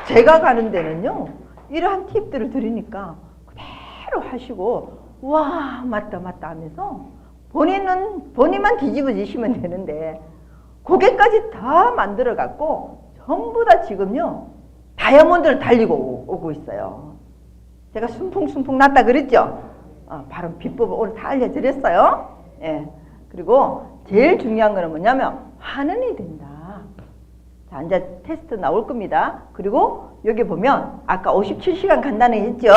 제가 가는 데는요 이러한 팁들을 드리니까 그대로 하시고 와 맞다 하면서 본인만 뒤집어지시면 되는데 고개까지 다 만들어 갖고 전부 다 지금요 다이아몬드를 달리고 오고 있어요. 제가 순풍순풍 났다 그랬죠? 바로 비법을 오늘 다 알려드렸어요. 예. 그리고 제일 중요한 거는 뭐냐면 환원이 된다. 자, 이제 테스트 나올 겁니다. 그리고 여기 보면 아까 57시간 간다는 했죠?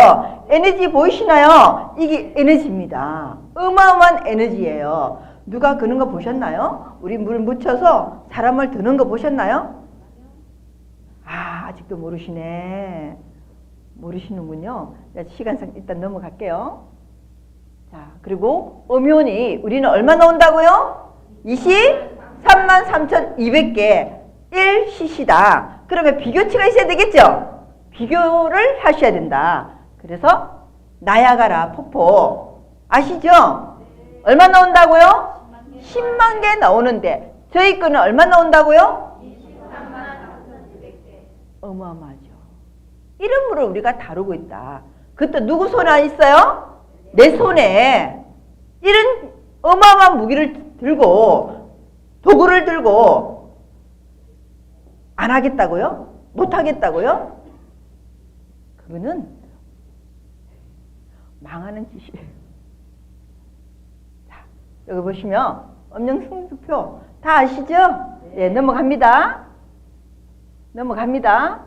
에너지 보이시나요? 이게 에너지입니다. 어마어마한 에너지예요. 누가 그런 거 보셨나요? 우리 물 묻혀서 사람을 드는 거 보셨나요? 아직도 모르시네. 모르시는군요. 시간상 일단 넘어갈게요. 자, 그리고 음이온이 우리는 얼마 나온다고요? 233,200개 1cc다. 그러면 비교치가 있어야 되겠죠? 비교를 하셔야 된다. 그래서 나야가라 폭포 아시죠? 얼마 나온다고요? 10만 개 나오는데 저희 거는 얼마 나온다고요? 233,200개. 어마어마하죠. 이름으로 우리가 다루고 있다. 그것도 누구 손에 안 있어요? 내 손에 이런 어마어마한 무기를 들고 도구를 들고 안 하겠다고요? 못 하겠다고요? 그거는 망하는 짓이에요. 자, 여기 보시면 엄령승수표 다 아시죠? 네, 넘어갑니다. 넘어갑니다.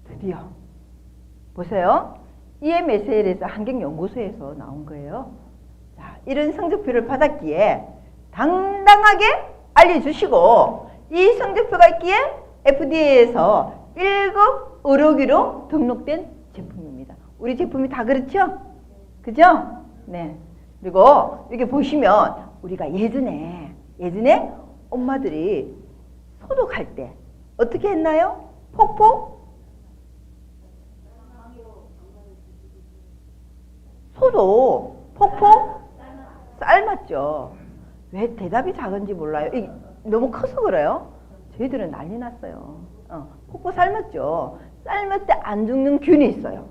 드디어 보세요. EMSL에서 환경연구소에서 나온 거예요. 자, 이런 성적표를 받았기에 당당하게 알려주시고 이 성적표가 있기에 FDA에서 1급 의료기로 등록된 제품입니다. 우리 제품이 다 그렇죠? 그죠? 네. 그리고 여기 보시면 우리가 예전에 엄마들이 소독할 때 어떻게 했나요? 폭포? 소독, 폭포? 삶았죠. 왜 대답이 작은지 몰라요. 너무 커서 그래요. 저희들은 난리 났어요. 폭포 삶았죠. 삶을 때 안 죽는 균이 있어요.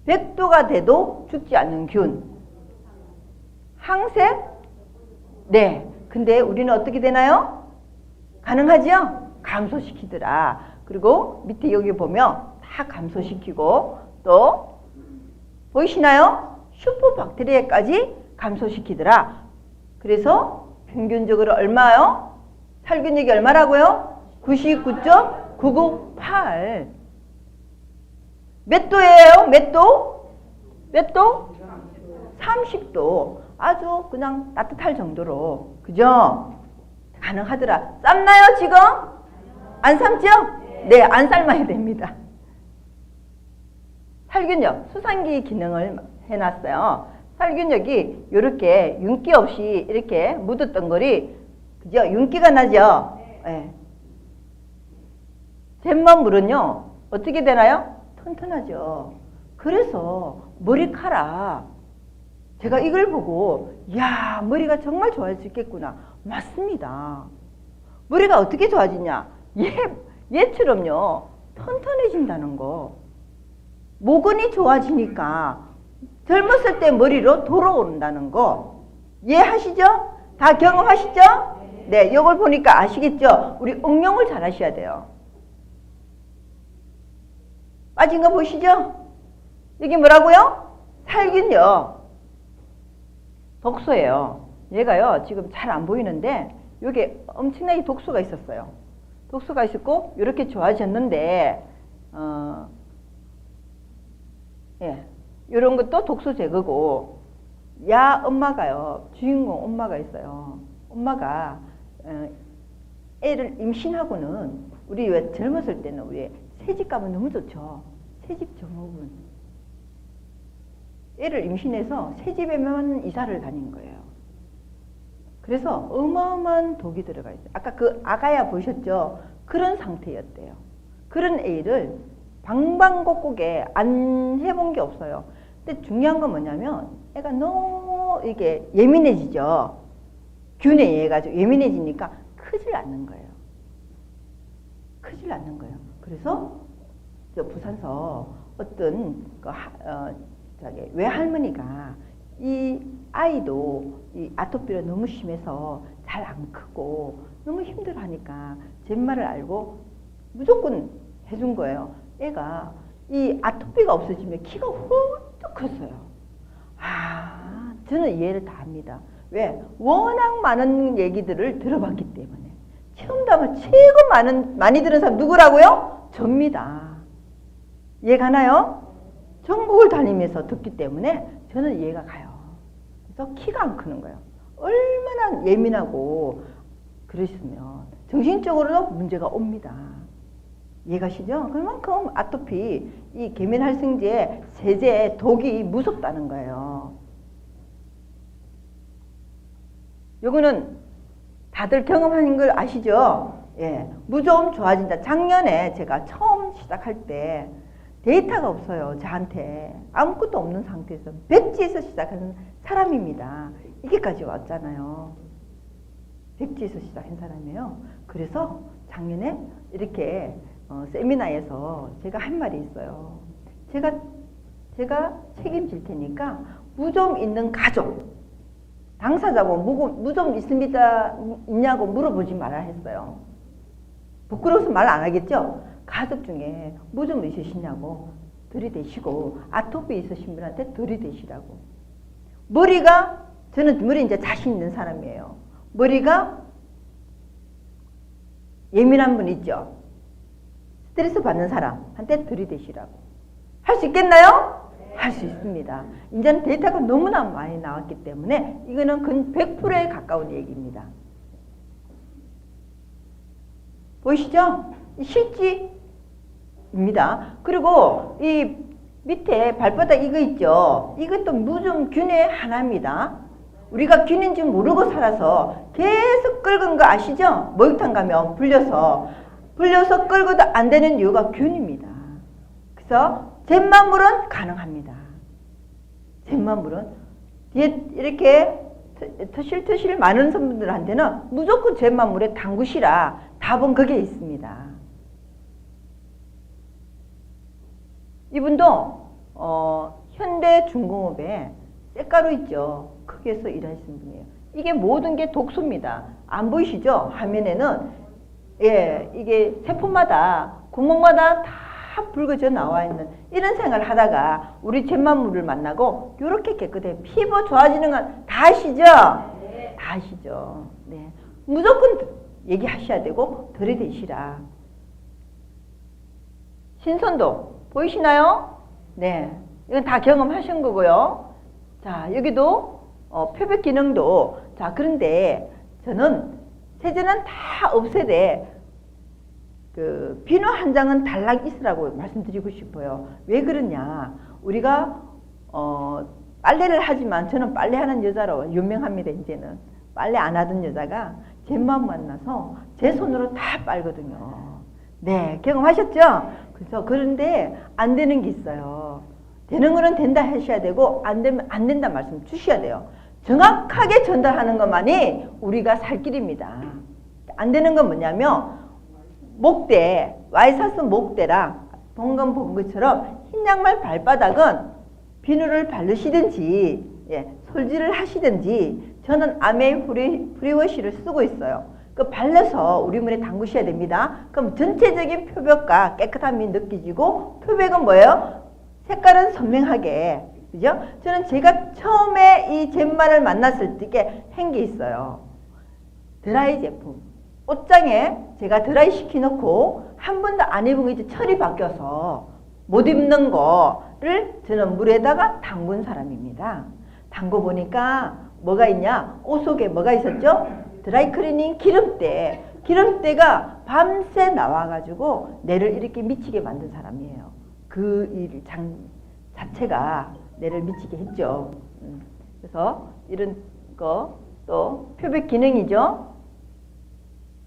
100도가 돼도 죽지 않는 균. 항색? 네. 근데 우리는 어떻게 되나요? 가능하죠? 감소시키더라. 그리고 밑에 여기 보면 다 감소시키고 또 보이시나요? 슈퍼박테리아까지 감소시키더라. 그래서 평균적으로 얼마요? 살균력이 얼마라고요? 99.998. 몇 도예요? 몇 도? 몇 도? 30도. 아주 그냥 따뜻할 정도로. 그죠? 가능하더라. 삶나요 지금? 안 삶죠? 네, 안 삶아야 됩니다. 살균력, 수산기 기능을 해놨어요. 살균력이 이렇게 윤기 없이 이렇게 묻었던 거리, 그죠? 윤기가 나죠? 네. 잿만 물은요, 어떻게 되나요? 튼튼하죠. 그래서 머리카락, 제가 이걸 보고, 이야, 머리가 정말 좋아지겠구나. 맞습니다. 머리가 어떻게 좋아지냐? 얘처럼요, 튼튼해진다는 거. 모근이 좋아지니까 젊었을 때 머리로 돌아온다는 거 이해하시죠? 다 경험하시죠? 네, 이걸 보니까 아시겠죠? 우리 응용을 잘 하셔야 돼요. 빠진 거 보시죠? 여기 뭐라고요? 살균력. 독소예요. 얘가요, 지금 잘 안 보이는데 여기 엄청나게 독소가 있었어요. 독소가 있었고 이렇게 좋아졌는데 예, 이런 것도 독소 제거고, 야 엄마가요, 주인공 엄마가 있어요. 엄마가 애를 임신하고는 우리 왜 젊었을 때는 우리 새집가면 너무 좋죠. 새집 증후군. 애를 임신해서 새집에만 이사를 다닌 거예요. 그래서 어마어마한 독이 들어가 있어요. 아까 그 아가야 보셨죠? 그런 상태였대요. 그런 애를 방방곡곡에 안 해본 게 없어요. 근데 중요한 건 뭐냐면 애가 너무 이게 예민해지죠. 균에 의해 가지고 예민해지니까 크질 않는 거예요. 크질 않는 거예요. 그래서 저 부산서 어떤 외할머니가 이 아이도 이 아토피가 너무 심해서 잘 안 크고 너무 힘들어하니까 젠마를 알고 무조건 해준 거예요. 애가 이 아토피가 없어지면 키가 훌쩍 컸어요. 아, 저는 이해를 다 합니다. 왜? 워낙 많은 얘기들을 들어봤기 때문에. 체험담을 최고 많이 들은 사람 누구라고요? 접니다. 이해가나요? 전국을 다니면서 듣기 때문에 저는 이해가 가요. 그래서 키가 안 크는 거예요. 얼마나 예민하고 그러시면 정신적으로도 문제가 옵니다. 이해가시죠? 그만큼 아토피, 이 계면활성제, 세제, 독이 무섭다는 거예요. 요거는 다들 경험하는 걸 아시죠? 예, 무좀 좋아진다. 작년에 제가 처음 시작할 때 데이터가 없어요. 저한테 아무것도 없는 상태에서 백지에서 시작하는 사람입니다. 이게까지 왔잖아요. 백지에서 시작한 사람이에요. 그래서 작년에 이렇게 세미나에서 제가 한 말이 있어요. 제가 책임질 테니까 무좀 있는 가족, 당사자고 무좀 있냐고 물어보지 말아 했어요. 부끄러워서 말 안 하겠죠? 가족 중에 무좀 있으시냐고 들이대시고, 아토피 있으신 분한테 들이대시라고. 저는 머리 이제 자신 있는 사람이에요. 머리가 예민한 분 있죠? 스트레스 받는 사람한테 들이대시라고. 할 수 있겠나요? 할 수 있습니다. 이제는 데이터가 너무나 많이 나왔기 때문에 이거는 근 100%에 가까운 얘기입니다. 보이시죠? 실지입니다. 그리고 이 밑에 발바닥 이거 있죠? 이것도 무좀균의 하나입니다. 우리가 균인 줄 모르고 살아서 계속 끓은 거 아시죠? 목욕탕 가면 불려서 끓고도 안 되는 이유가 균입니다. 그래서 젠마물은 가능합니다. 젠마물은 이렇게 터실터실 많은 분들한테는 무조건 젠마물에 담그시라. 답은 그게 있습니다. 이분도 현대중공업에 쇳가루 있죠. 거기에서 일하시는 분이에요. 이게 모든 게 독소입니다. 안 보이시죠? 화면에는. 예, 이게 세포마다 구멍마다 다 붉어져 나와 있는 이런 생활을 하다가 우리 젠마물을 만나고 이렇게 깨끗해. 피부 좋아지는 건 다 아시죠? 네. 다 아시죠? 네. 무조건 얘기하셔야 되고 들이대시라. 신선도 보이시나요? 네. 이건 다 경험하신 거고요. 자, 여기도 표백 기능도. 자, 그런데 저는 세제는 다 없애되 비누 한 장은 달랑 있으라고 말씀드리고 싶어요. 왜 그러냐? 우리가 빨래를 하지만 저는 빨래하는 여자로 유명합니다. 이제는 빨래 안 하던 여자가 제 마음 만나서 제 손으로 다 빨거든요. 네, 경험하셨죠? 그래서 그런데 안 되는 게 있어요. 되는 거는 된다 하셔야 되고 안 되면 안 된다 말씀 주셔야 돼요. 정확하게 전달하는 것만이 우리가 살 길입니다. 안 되는 건 뭐냐면 목대, 와이사스 목대랑 방금 본 것처럼 흰 양말 발바닥은 비누를 바르시든지 솔질을 하시든지 저는 아메 프리워시를 쓰고 있어요. 그 발라서 우리 물에 담그셔야 됩니다. 그럼 전체적인 표백과 깨끗함이 느껴지고 표백은 뭐예요? 색깔은 선명하게. 그죠? 저는 제가 처음에 이 젠마를 만났을 때 한 게 있어요. 드라이 제품. 옷장에 제가 드라이 시켜놓고 한 번도 안 입은 거 이제 철이 바뀌어서 못 입는 거를 저는 물에다가 담근 사람입니다. 담궈 보니까 뭐가 있냐? 옷 속에 뭐가 있었죠? 드라이 클리닝 기름때. 기름때가 밤새 나와가지고 뇌를 이렇게 미치게 만든 사람이에요. 그 일 자체가 뇌를 미치게 했죠. 그래서 이런 거 또 표백 기능이죠.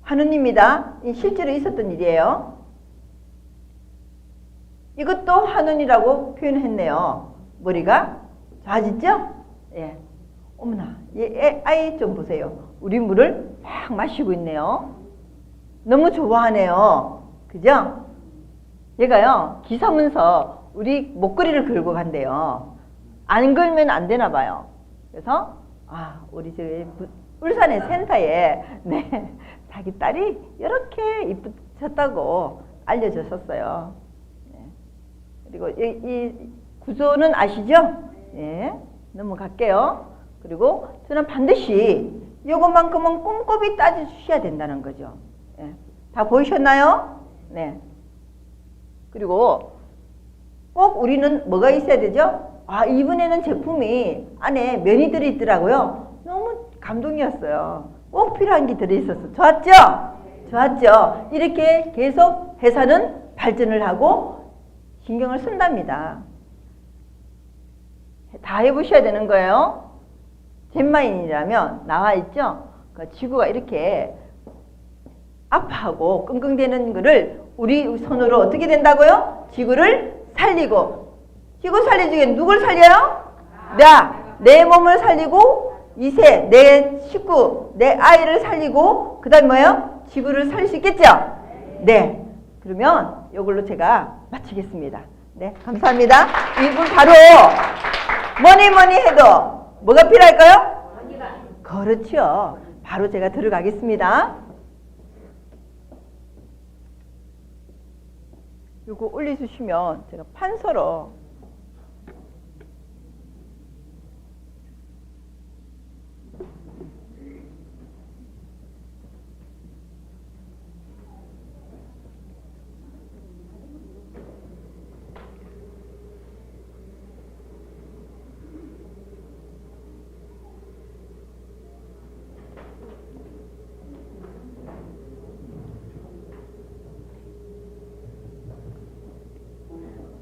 한운입니다. 실제로 있었던 일이에요. 이것도 한운이라고 표현했네요. 머리가 좋아졌죠? 예. 어머나, 아이 좀 보세요. 우리 물을 막 마시고 있네요. 너무 좋아하네요. 그죠? 얘가요, 기사문서 우리 목걸이를 걸고 간대요. 안 걸면 안 되나 봐요. 그래서 우리 저 울산의 센터에 자기 딸이 이렇게 이쁘셨다고 알려졌었어요. 네. 그리고 이 구조는 아시죠? 예, 넘어갈게요. 그리고 저는 반드시 이것만큼은 꼼꼼히 따져주셔야 된다는 거죠. 예. 다 보이셨나요? 네. 그리고 꼭 우리는 뭐가 있어야 되죠? 아, 이번에는 제품이 안에 면이 들어있더라고요. 너무 감동이었어요. 꼭 필요한 게 들어있었어. 좋았죠? 좋았죠? 이렇게 계속 회사는 발전을 하고 신경을 쓴답니다. 다 해보셔야 되는 거예요. 젠마인이라면 나와 있죠? 그 지구가 이렇게 아파하고 끙끙대는 거를 우리 손으로 어떻게 된다고요? 지구를 살리고. 지구 살리기 누굴 살려요? 내 몸을 살리고 2세, 내 식구, 내 아이를 살리고 그 다음 뭐예요? 지구를 살릴 수 있겠죠? 네. 그러면 이걸로 제가 마치겠습니다. 네, 감사합니다. 이분 바로 뭐니 해도 뭐가 필요할까요? 그렇죠. 바로 제가 들어가겠습니다. 이거 올려주시면 제가 판서로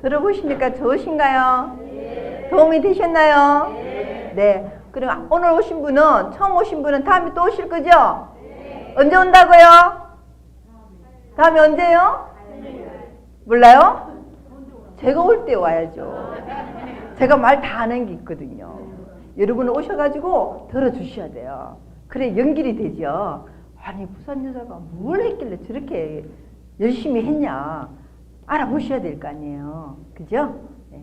들어보시니까 좋으신가요? 네. 도움이 되셨나요? 네. 네. 그럼 오늘 오신 분은, 처음 오신 분은 다음에 또 오실 거죠? 네. 언제 온다고요? 다음에 언제요? 몰라요? 제가 올 때 와야죠. 제가 말 다 하는 게 있거든요. 여러분 오셔가지고 들어주셔야 돼요. 그래 연결이 되죠. 아니 부산 여자가 뭘 했길래 저렇게 열심히 했냐. 알아보셔야 될 거 아니에요. 그죠? 네.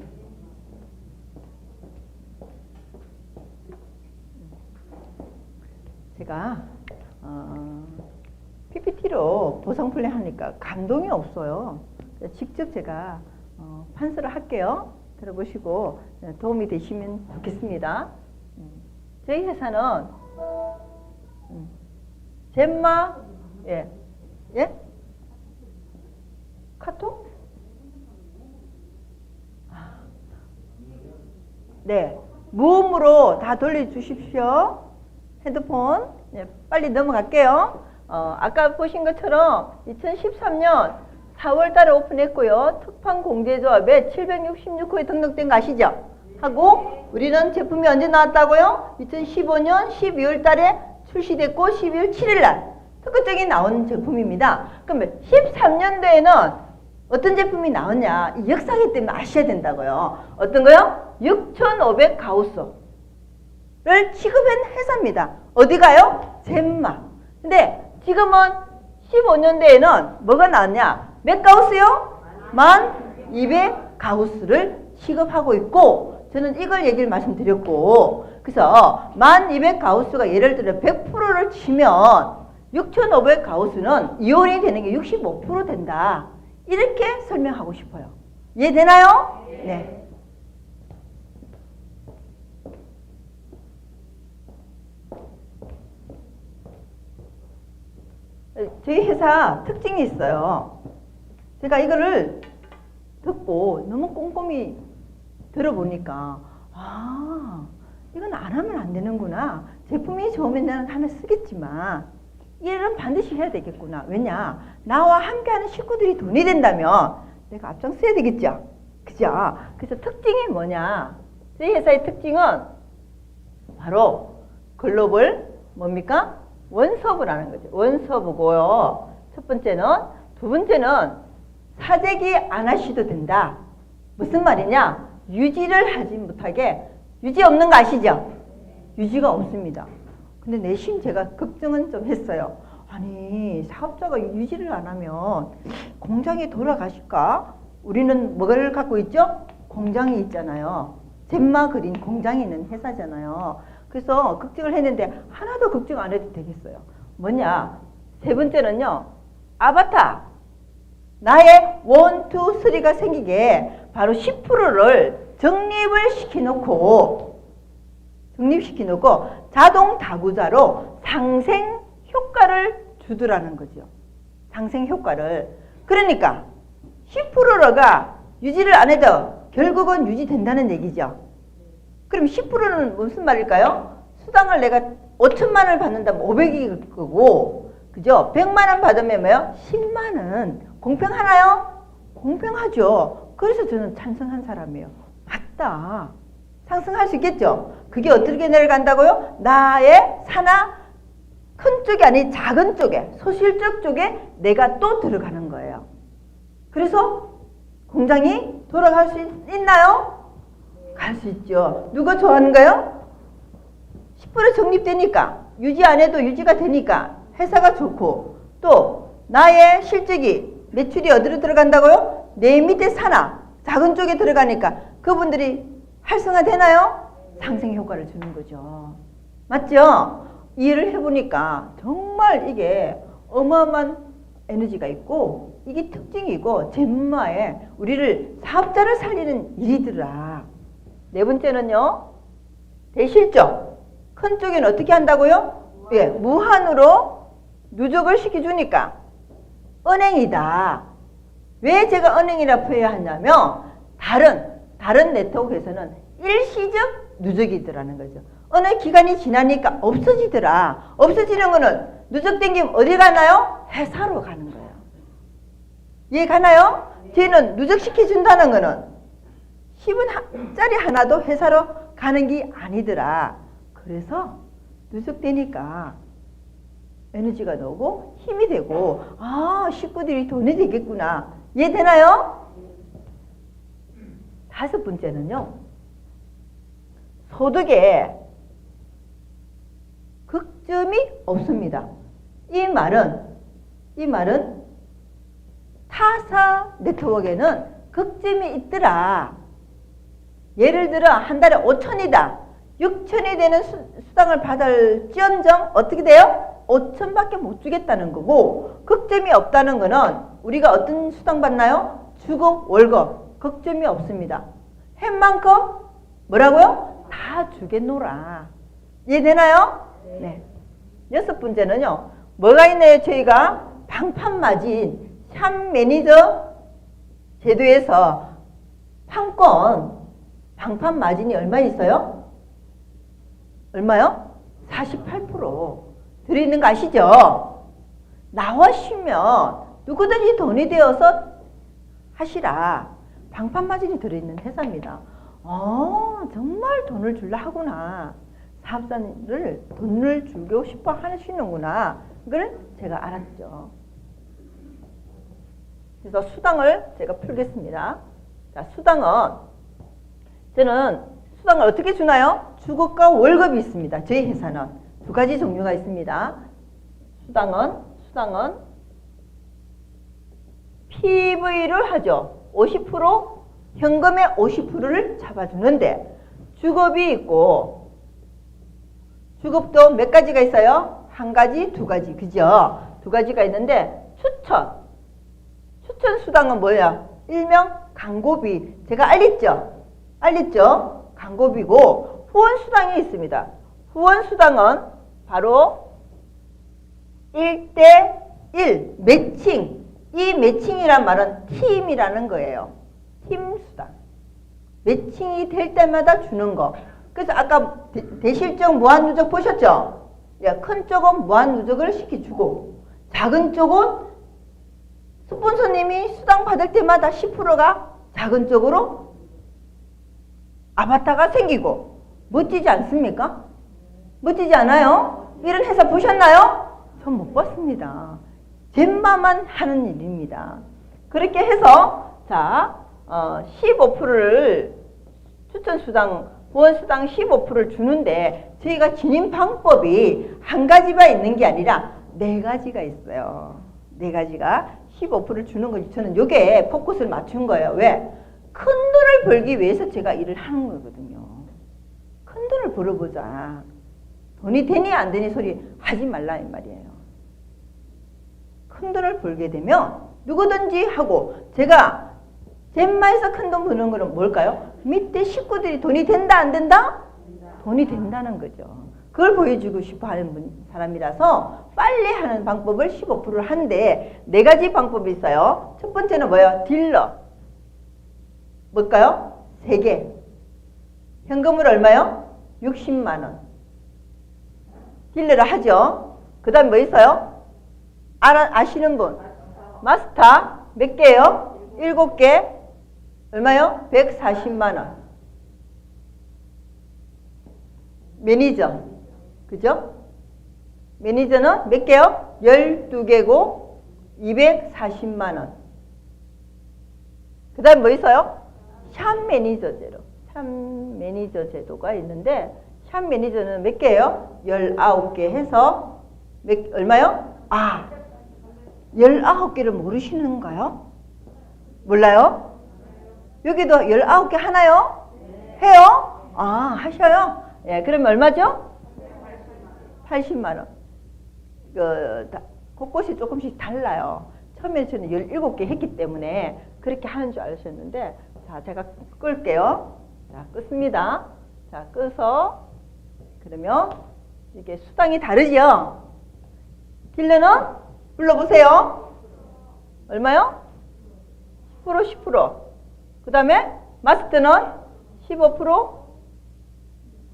제가 PPT로 보상 플레이 하니까 감동이 없어요. 직접 제가 판서를 할게요. 들어보시고 도움이 되시면 좋겠습니다. 저희 회사는 젠마 예? 카톡? 네, 무음으로 다 돌려주십시오. 핸드폰. 네, 빨리 넘어갈게요. 아까 보신 것처럼 2013년 4월 달에 오픈했고요. 특판 공제조합에 766호에 등록된 거 아시죠? 하고 우리는 제품이 언제 나왔다고요? 2015년 12월 달에 출시됐고 12월 7일 날 특허증이 나온 제품입니다. 그러면 13년도에는 어떤 제품이 나왔냐? 이 역사기 때문에 아셔야 된다고요. 어떤 거요? 6,500 가우스를 취급한 회사입니다. 어디 가요? 젠마. 근데 지금은 15년도에는 뭐가 나왔냐? 몇 가우스요? 1200 가우스를 취급하고 있고 저는 이걸 얘기를 말씀드렸고 그래서 1200 가우스가 예를 들어 100%를 치면 6,500 가우스는 이온이 되는 게 65% 된다. 이렇게 설명하고 싶어요. 이해되나요? 네. 저희 회사 특징이 있어요. 제가 이거를 듣고 너무 꼼꼼히 들어보니까 아, 이건 안 하면 안 되는구나. 제품이 좋으면 나는 하나 쓰겠지만 일은 반드시 해야 되겠구나. 왜냐? 나와 함께하는 식구들이 돈이 된다면 내가 앞장서야 되겠죠. 그죠? 그래서 특징이 뭐냐? 저희 회사의 특징은 바로 글로벌 뭡니까? 원서브라는 거죠. 원서브고요. 첫 번째는, 두 번째는 사재기 안 하셔도 된다. 무슨 말이냐? 유지를 하지 못하게 유지 없는 거 아시죠? 유지가 없습니다. 근데 내심 제가 걱정은 좀 했어요. 아니 사업자가 유지를 안 하면 공장이 돌아가실까? 우리는 뭐를 갖고 있죠? 공장이 있잖아요. 젠마 그린 공장이 있는 회사잖아요. 그래서 걱정을 했는데 하나도 걱정 안 해도 되겠어요. 뭐냐? 세 번째는요. 아바타. 나의 1, 2, 3가 생기게 바로 10%를 적립시켜놓고 자동 다구자로 상생 효과를 주더라는 거죠. 상생 효과를. 그러니까 10%가 유지를 안 해도 결국은 유지된다는 얘기죠. 그럼 10%는 무슨 말일까요? 수당을 내가 5천만 원을 받는다면 500이 거고, 그죠? 100만 원 받으면 뭐요? 10만 원. 공평하나요? 공평하죠. 그래서 저는 찬성한 사람이에요. 맞다. 상승할 수 있겠죠? 그게 어떻게 내려간다고요? 나의 산하 큰 쪽이 아닌 작은 쪽에, 소실적 쪽에 내가 또 들어가는 거예요. 그래서 공장이 돌아갈 수 있나요? 갈 수 있죠. 누가 좋아하는가요? 10% 적립되니까, 유지 안 해도 유지가 되니까 회사가 좋고, 또 나의 실적이 매출이 어디로 들어간다고요? 내 밑에 산하 작은 쪽에 들어가니까 그분들이 활성화되나요? 상생 효과를 주는 거죠. 맞죠? 이해를 해보니까 정말 이게 어마어마한 에너지가 있고, 이게 특징이고 젠마에 우리를 사업자를 살리는 일이더라. 네 번째는요, 대실적. 큰 쪽에는 어떻게 한다고요? 예, 무한으로 누적을 시켜주니까 은행이다. 왜 제가 은행이라 표현하냐면 다른 네트워크에서는 일시적 누적이더라는 거죠. 어느 기간이 지나니까 없어지더라. 없어지는 거는 누적된 게 어디 가나요? 회사로 가는 거예요. 이해 가나요? 쟤는 누적시켜준다는 거는 10원짜리 하나도 회사로 가는 게 아니더라. 그래서 누적되니까 에너지가 나오고 힘이 되고, 아, 식구들이 돈이 되겠구나. 이해되나요? 다섯 번째는요, 소득에 극점이 없습니다. 이 말은 타사 네트워크에는 극점이 있더라. 예를 들어 한 달에 5천이다. 6천이 되는 수당을 받을지언정 어떻게 돼요? 5천밖에 못 주겠다는 거고, 극점이 없다는 거는 우리가 어떤 수당 받나요? 주급, 월급. 극점이 없습니다. 햇만큼 뭐라고요? 다 주겠노라. 이해되나요? 네. 여섯 번째는요, 뭐가 있나요? 저희가 방판마진 샵 매니저 제도에서 판권 방판 마진이 얼마 있어요? 얼마요? 48% 들어있는 거 아시죠? 나와시면 누구든지 돈이 되어서 하시라. 방판 마진이 들어있는 회사입니다. 정말 돈을 줄라 하구나. 사업자를 돈을 주고 싶어 하시는구나. 이걸 제가 알았죠. 그래서 수당을 제가 풀겠습니다. 자, 저는 수당을 어떻게 주나요? 주급과 월급이 있습니다. 저희 회사는 두 가지 종류가 있습니다. 수당은 PV를 하죠. 50% 현금의 50%를 잡아주는데, 주급이 있고, 주급도 몇 가지가 있어요? 한 가지, 두 가지, 그죠? 두 가지가 있는데, 추천 수당은 뭐야? 일명 광고비. 제가 알렸죠? 광고비고, 후원 수당이 있습니다. 후원 수당은 바로 1대1 매칭. 이 매칭이란 말은 팀이라는 거예요. 팀 수당. 매칭이 될 때마다 주는 거. 그래서 아까 대실적 무한누적 보셨죠? 큰 쪽은 무한누적을 시켜주고, 작은 쪽은 스폰서님이 수당 받을 때마다 10%가 작은 쪽으로 아바타가 생기고, 멋지지 않습니까? 멋지지 않아요? 이런 회사 보셨나요? 전 못 봤습니다. 젠마만 하는 일입니다. 그렇게 해서 15%를 추천수당, 후원수당 15%를 주는데, 저희가 지닌 방법이 한 가지가 있는 게 아니라 네 가지가 있어요. 네 가지가 15%를 주는 거지. 저는 요게 포커스를 맞춘 거예요. 왜? 큰 돈을 벌기 위해서 제가 일을 하는 거거든요. 큰 돈을 벌어보자. 돈이 되니 안 되니 소리 하지 말라 이 말이에요. 큰 돈을 벌게 되면 누구든지 하고 제가 젠마에서 큰 돈 버는 거는 뭘까요? 밑에 식구들이 돈이 된다 안 된다? 돈이 된다는 거죠. 그걸 보여주고 싶어 하는 사람이라서 빨리 하는 방법을 15%를 하는데 4가지 방법이 있어요. 첫 번째는 뭐예요? 딜러. 뭘까요? 3개. 현금으로 얼마요? 60만 원. 딜러를 하죠. 그 다음에 뭐 있어요? 아시는 분? 마스터. 몇 개예요? 7개. 얼마요? 140만 원. 매니저. 그죠? 매니저는 몇 개요? 12개고 240만 원. 그 다음에 뭐 있어요? 샵 매니저 제도. 샵 매니저 제도가 있는데 샵 매니저는 몇 개예요? 19개 해서 얼마요? 19개를 모르시는가요? 몰라요? 여기도 19개 하나요? 해요? 하셔요? 예, 그러면 얼마죠? 80만 원. 곳곳이 조금씩 달라요. 처음에 저는 17개 했기 때문에 그렇게 하는 줄 아셨는데, 자, 제가 끌게요. 자, 끄습니다. 자, 끄서, 그러면 이게 수당이 다르죠? 딜러는 불러보세요. 얼마요? 10%, 10%. 그 다음에 마스터는 15%,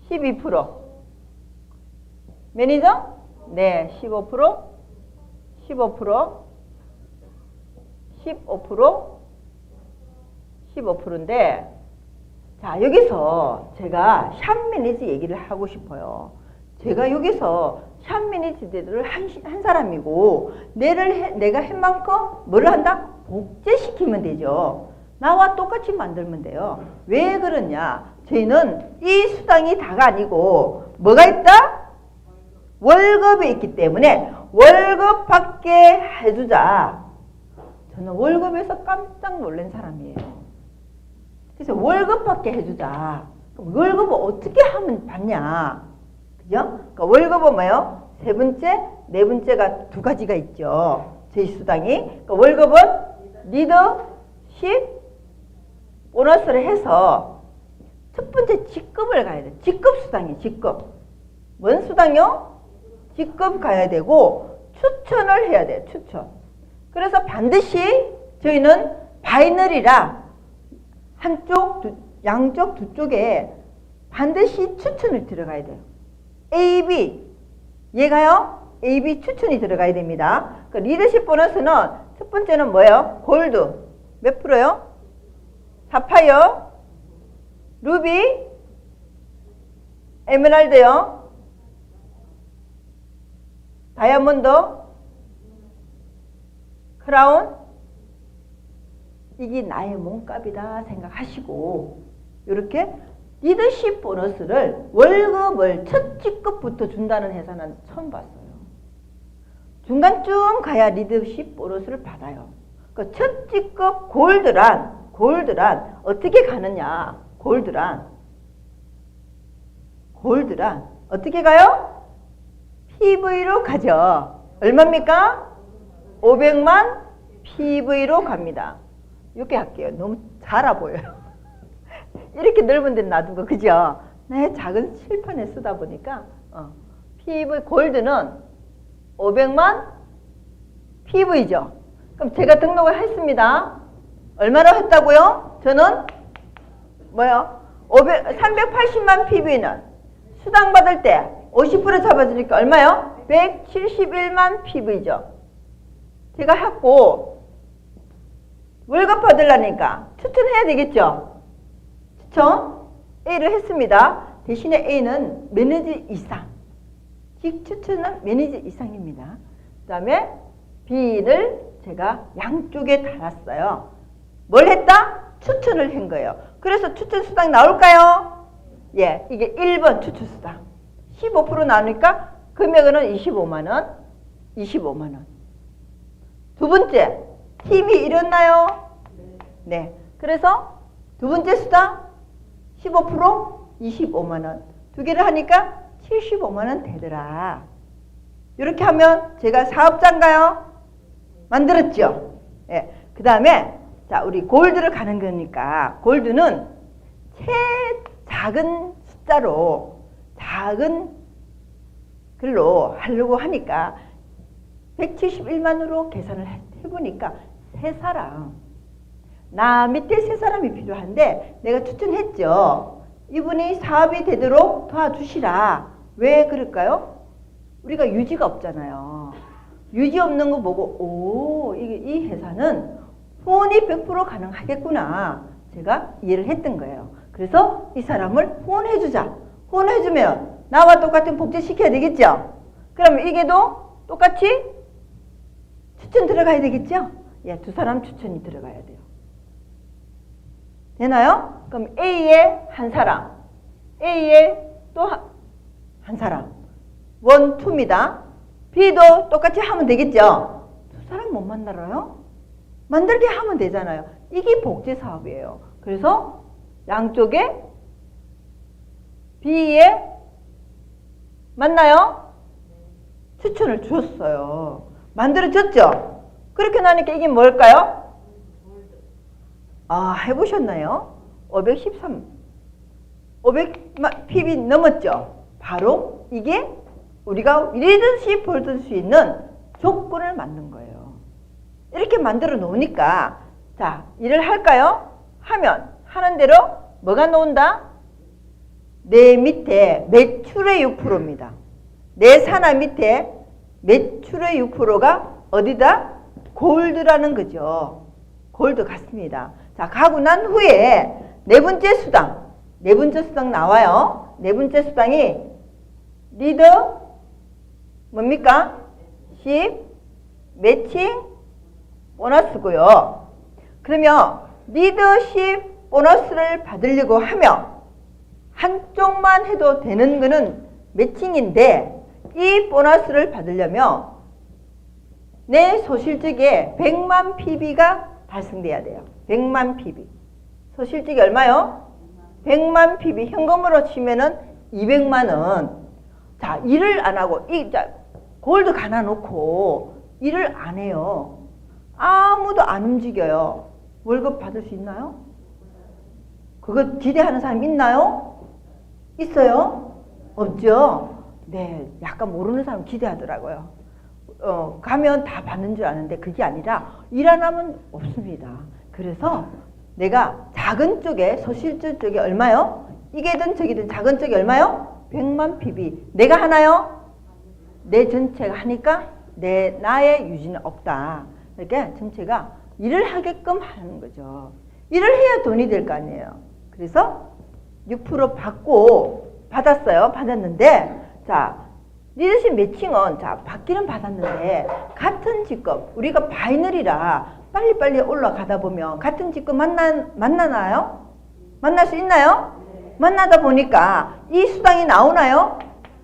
12%. 매니저? 네, 15%, 15%, 15%, 15%인데, 자, 여기서 제가 샵 매니저 얘기를 하고 싶어요. 제가 여기서 샵 매니저들을 한 사람이고, 내가 한 만큼 뭐를 한다? 복제시키면 되죠. 나와 똑같이 만들면 돼요. 왜 그러냐? 저희는 이 수당이 다가 아니고, 뭐가 있다? 월급이 있기 때문에 월급 받게 해주자. 저는 월급에서 깜짝 놀란 사람이에요. 그래서 월급 받게 해주자. 그럼 월급을 어떻게 하면 받냐? 그죠? 그러니까 월급은 뭐예요? 3번째, 4번째가 2가지가 있죠. 저희 수당이. 그러니까 월급은 리더십 보너스를 해서 첫 번째 직급을 가야 돼. 직급 수당이 직급. 뭔 수당이요? 직급 가야 되고 추천을 해야 돼요. 추천. 그래서 반드시 저희는 바이너리라 양쪽 두 쪽에 반드시 추천을 들어가야 돼요. A, B. 얘가요? A, B 추천이 들어가야 됩니다. 그 리더십 보너스는 첫 번째는 뭐예요? 골드. 몇 프로요? 사파이어, 루비, 에메랄드요. 다이아몬드, 크라운, 이게 나의 몸값이다 생각하시고 이렇게 리더십 보너스를 월급을 첫 직급부터 준다는 회사는 처음 봤어요. 중간쯤 가야 리더십 보너스를 받아요. 그 첫 직급 골드란 어떻게 가느냐? 골드란 어떻게 가요? PV로 가죠. 얼마입니까? 500만 PV로 갑니다. 이렇게 할게요. 너무 작아 보여요. 이렇게 넓은 데는 놔두고, 그죠? 네, 작은 칠판에 쓰다 보니까 PV 골드는 500만 PV죠. 그럼 제가 등록을 했습니다. 얼마로 했다고요? 저는 뭐요? 380만 PV는 수당 받을 때 50% 잡아주니까 얼마요? 171만 PV죠. 제가 했고 월급 받으려니까 추천해야 되겠죠. 추천 A를 했습니다. 대신에 A는 매니저 이상, 직 추천은 매니저 이상입니다. 그 다음에 B를 제가 양쪽에 달았어요. 뭘 했다? 추천을 한 거예요. 그래서 추천 수당이 나올까요? 예, 이게 1번 추천 수당 15% 나오니까 금액은 25만원 25만원. 두 번째, 팀이 이뤘나요? 네. 그래서 두 번째 수당 15% 25만원. 두 개를 하니까 75만원 되더라. 이렇게 하면 제가 사업자인가요? 만들었죠? 예. 그 다음에, 자, 우리 골드를 가는 거니까, 골드는 작은 숫자로, 작은 글로 하려고 하니까, 171만으로 계산을 해보니까, 세 사람, 나 밑에 세 사람이 필요한데, 내가 추천했죠. 이분이 사업이 되도록 도와주시라. 왜 그럴까요? 우리가 유지가 없잖아요. 유지 없는 거 보고, 오, 이 회사는 후원이 100% 가능하겠구나. 제가 이해를 했던 거예요. 그래서 이 사람을 후원해주자. 후원해주면 나와 똑같은 복지 시켜야 되겠죠? 그럼 이게도 똑같이 추천 들어가야 되겠죠? 예, 두 사람 추천이 들어가야 돼요. 되나요? 그럼 A에 한 사람, A에 또 한 사람. 1, 2입니다. B도 똑같이 하면 되겠죠? 두 사람 못 만나러요? 만들게 하면 되잖아요. 이게 복지 사업이에요. 그래서 양쪽에 B에 맞나요? 추천을 줬어요. 만들어줬죠? 그렇게 나니까 이게 뭘까요? 아, 해보셨나요? 513, 500pb 넘었죠? 바로 이게 우리가 리더십 볼 수 있는 조건을 만든 거예요. 이렇게 만들어 놓으니까, 자, 일을 할까요? 하는 대로 뭐가 나온다? 내 밑에 매출의 6%입니다. 내 산하 밑에 매출의 6%가 어디다? 골드라는 거죠. 골드 같습니다. 자, 가고 난 후에 네 번째 수당 나와요. 네 번째 수당이 리더 뭡니까? 10 매칭 보너스고요. 그러면 리더십 보너스를 받으려고 하면 한쪽만 해도 되는 거는 매칭인데, 이 보너스를 받으려면 내 소실적에 100만 PB가 달성돼야 돼요. 100만 PB. 소실적이 얼마요? 100만 PB. 현금으로 치면은 200만 원. 자, 일을 안 하고, 골드 가나 놓고 일을 안 해요. 아무도 안 움직여요. 월급 받을 수 있나요? 그거 기대하는 사람 있나요? 있어요? 없죠? 네, 약간 모르는 사람 기대하더라고요. 가면 다 받는 줄 아는데 그게 아니라 일 안 하면 없습니다. 그래서 내가 작은 쪽에, 소실적 쪽에 얼마요? 이게든 저기든 작은 쪽에 얼마요? 100만 PB. 내가 하나요? 내 전체가 하니까 나의 유지는 없다. 이렇게 전체가 일을 하게끔 하는 거죠. 일을 해야 돈이 될 거 아니에요. 그래서 6% 받았어요. 받았는데, 자, 리더십 매칭은, 자, 받기는 받았는데, 같은 직급, 우리가 바이너리라 빨리빨리 올라가다 보면 같은 직급 만나나요? 만날 수 있나요? 만나다 보니까 이 수당이 나오나요?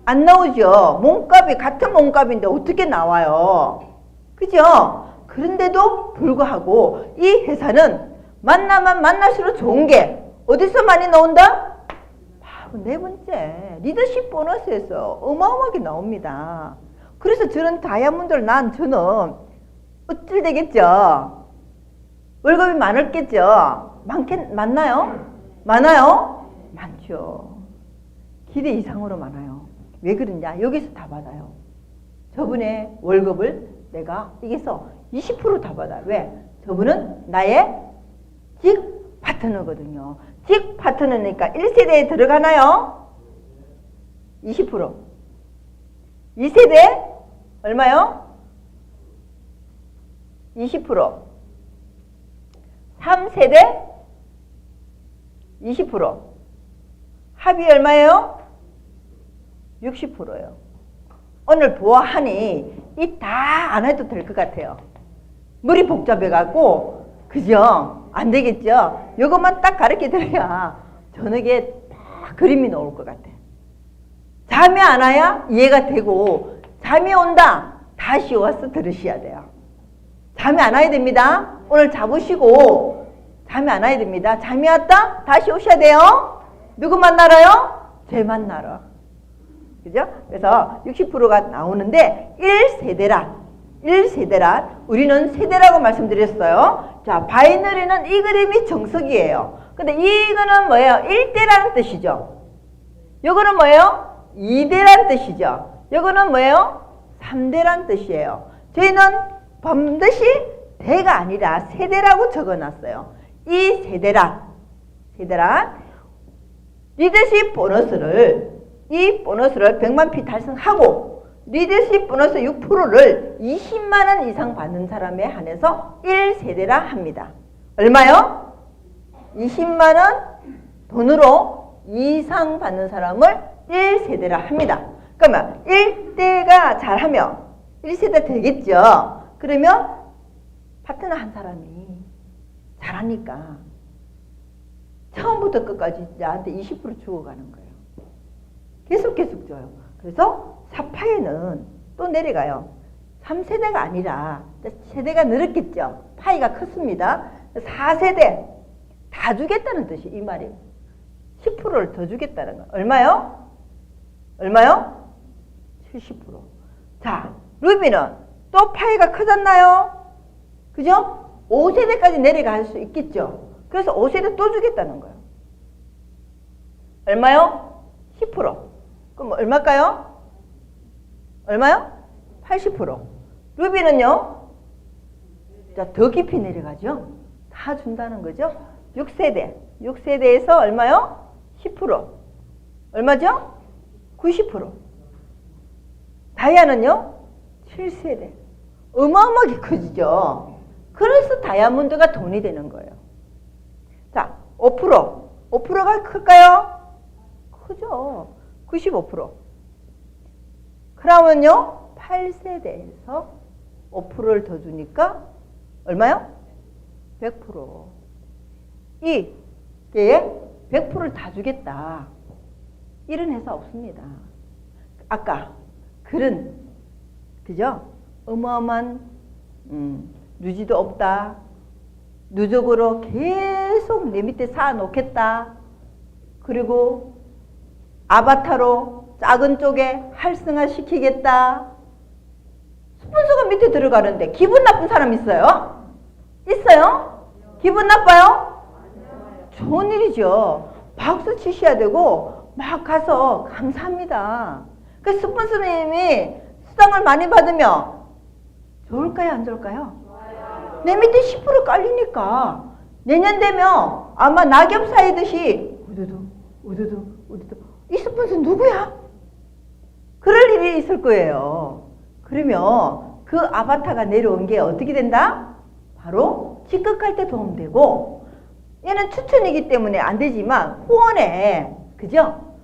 안 나오죠. 몸값이 같은 몸값인데 어떻게 나와요? 그죠? 그런데도 불구하고 이 회사는 만나면 만날수록 좋은 게 어디서 많이 나온다? 바로 네 번째 리더십 보너스에서 어마어마하게 나옵니다. 그래서 저런 다이아몬드를 저는 어쩔 되겠죠? 월급이 많았겠죠? 많나요? 많아요? 많죠. 기대 이상으로 많아요. 왜 그러냐? 여기서 다 받아요. 저분의 월급을 내가 여기서 20% 다 받아요. 왜? 저분은 나의 직 파트너거든요. 직 파트너니까 1세대에 들어가나요? 20%. 2세대 얼마요? 20%. 3세대 20%. 합이 얼마예요? 60%예요. 오늘 보아하니 이 다 안 해도 될 것 같아요. 머리 복잡해갖고, 그죠? 안 되겠죠? 이것만 딱 가르쳐 드려야 저녁에 딱 그림이 나올 것 같아. 잠이 안 와야 이해가 되고, 잠이 온다 다시 와서 들으셔야 돼요. 잠이 안 와야 됩니다. 오늘 잡으시고 잠이 안 와야 됩니다. 잠이 왔다 다시 오셔야 돼요. 누구 만나러요? 쟤 만나러. 그죠? 그래서 60%가 나오는데 1세대라. 1세대란 우리는 세대라고 말씀드렸어요. 자, 바이너리는 이 그림이 정석이에요. 근데 이거는 뭐예요? 1대라는 뜻이죠. 요거는 뭐예요? 2대라는 뜻이죠. 요거는 뭐예요? 3대라는 뜻이에요. 저희는 반드시 대가 아니라 세대라고 적어놨어요. 이 세대란 리더십 보너스를 이 보너스를 100만 P 달성하고 리더십 보너스 6%를 20만 원 이상 받는 사람에 한해서 1세대라 합니다. 얼마요? 20만 원 돈으로 이상 받는 사람을 1세대라 합니다. 그러면 1대가 잘하면 1세대 되겠죠. 그러면 파트너 한 사람이 잘하니까 처음부터 끝까지 나한테 20% 주고 가는 거예요. 계속 줘요. 그래서 4파이는 또 내려가요. 3세대가 아니라 세대가 늘었겠죠. 파이가 컸습니다. 4세대 다 주겠다는 뜻이 이 말이에요. 10%를 더 주겠다는 거. 얼마요? 70%. 자, 루비는 또 파이가 커졌나요? 그죠? 5세대까지 내려갈 수 있겠죠. 그래서 5세대 또 주겠다는 거예요. 얼마요? 10%. 그럼 얼마일까요? 얼마요? 80%. 루비는요? 자, 더 깊이 내려가죠. 다 준다는 거죠. 6세대. 6세대에서 얼마요? 10%. 얼마죠? 90%. 다이아는요? 7세대. 어마어마하게 커지죠. 그래서 다이아몬드가 돈이 되는 거예요. 자, 5%. 5%가 클까요? 크죠. 95%. 크라운은요? 8세대에서 5%를 더 주니까 얼마요? 100%. 이 개에 100%를 다 주겠다. 이런 회사 없습니다. 아까 글은 그죠? 어마어마한 누지도 없다. 누적으로 계속 내 밑에 쌓아놓겠다. 그리고 아바타로 작은 쪽에 활성화 시키겠다. 스폰서가 밑에 들어가는데 기분 나쁜 사람 있어요? 있어요? 기분 나빠요? 좋은 일이죠. 박수 치셔야 되고 막 가서 감사합니다. 그 스폰서님이 수당을 많이 받으면 좋을까요? 안 좋을까요? 내 밑에 10% 깔리니까 내년 되면 아마 낙엽 쌓이듯이 우두두 이 스폰서 누구야? 그럴 일이 있을 거예요. 그러면 그 아바타가 내려온 게 어떻게 된다? 바로 직급갈 때 도움되고 얘는 추천이기 때문에 안 되지만 후원에 그죠?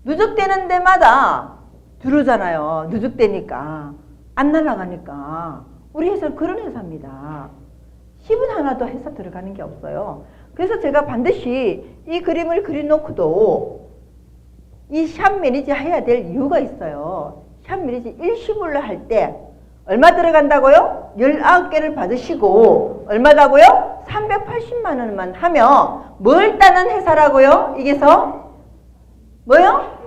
누적되는 데마다 들어오잖아요. 누적되니까 안 날아가니까 우리 회사는 그런 회사입니다. 10원 하나도 회사 들어가는 게 없어요. 그래서 제가 반드시 이 그림을 그려놓고도 이 샵 매니저 해야 될 이유가 있어요. 샵 매니저 일시불로 할 때 얼마 들어간다고요? 19개를 받으시고 얼마다고요? 380만 원만 하면 뭘 따는 회사라고요? 이게서 뭐요?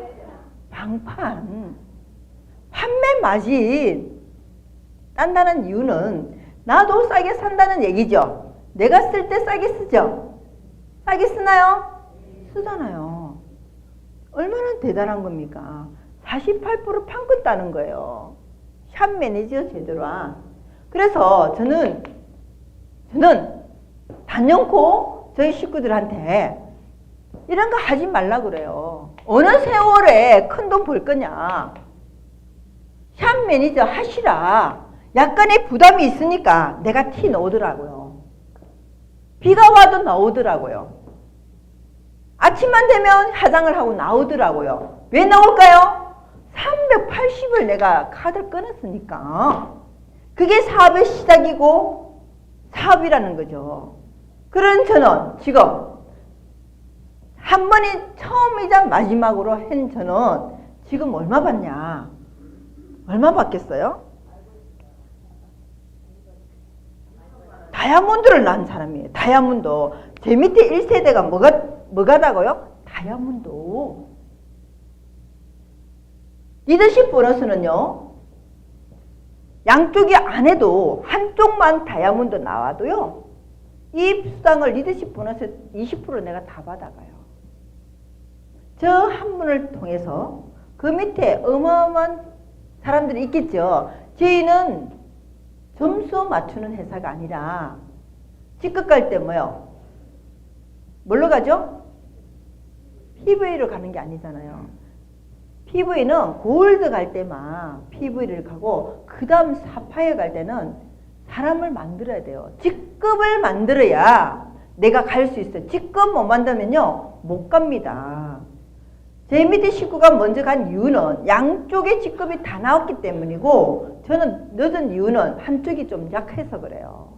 방판. 판매 마진 딴다는 이유는 나도 싸게 산다는 얘기죠. 내가 쓸 때 싸게 쓰죠. 싸게 쓰나요? 쓰잖아요. 얼마나 대단한 겁니까? 48% 판권 따는 거예요. 샵 매니저 제도라. 그래서 저는 단연코 저희 식구들한테 이런 거 하지 말라 그래요. 어느 세월에 큰 돈 벌 거냐. 샵 매니저 하시라. 약간의 부담이 있으니까 내가 티 넣더라고요. 비가 와도 나오더라고요. 아침만 되면 화장을 하고 나오더라고요. 왜 나올까요? 380을 내가 카드를 끊었으니까. 그게 사업의 시작이고 사업이라는 거죠. 그런 저는 지금 한 번이 처음이자 마지막으로 한 저는 지금 얼마 받냐? 얼마 받겠어요? 다이아몬드를 낳은 사람이에요. 다이아몬드. 제 밑에 1세대가 뭐가다고요? 다이아몬드. 리더십 보너스는요. 양쪽이 안 해도 한쪽만 다이아몬드 나와도요. 이 수당을 리더십 보너스 20% 내가 다 받아가요. 저 한 분을 통해서 그 밑에 어마어마한 사람들이 있겠죠. 저희는 점수 맞추는 회사가 아니라 직급 갈 때 뭐요? 뭘로 가죠? PV로 가는 게 아니잖아요. PV는 골드 갈 때만 PV를 가고 그 다음 사파이어 갈 때는 사람을 만들어야 돼요. 직급을 만들어야 내가 갈 수 있어요. 직급 못 만들면요 못 갑니다. 제 밑에 식구가 먼저 간 이유는 양쪽의 직급이 다 나왔기 때문이고 저는 늦은 이유는 한쪽이 좀 약해서 그래요.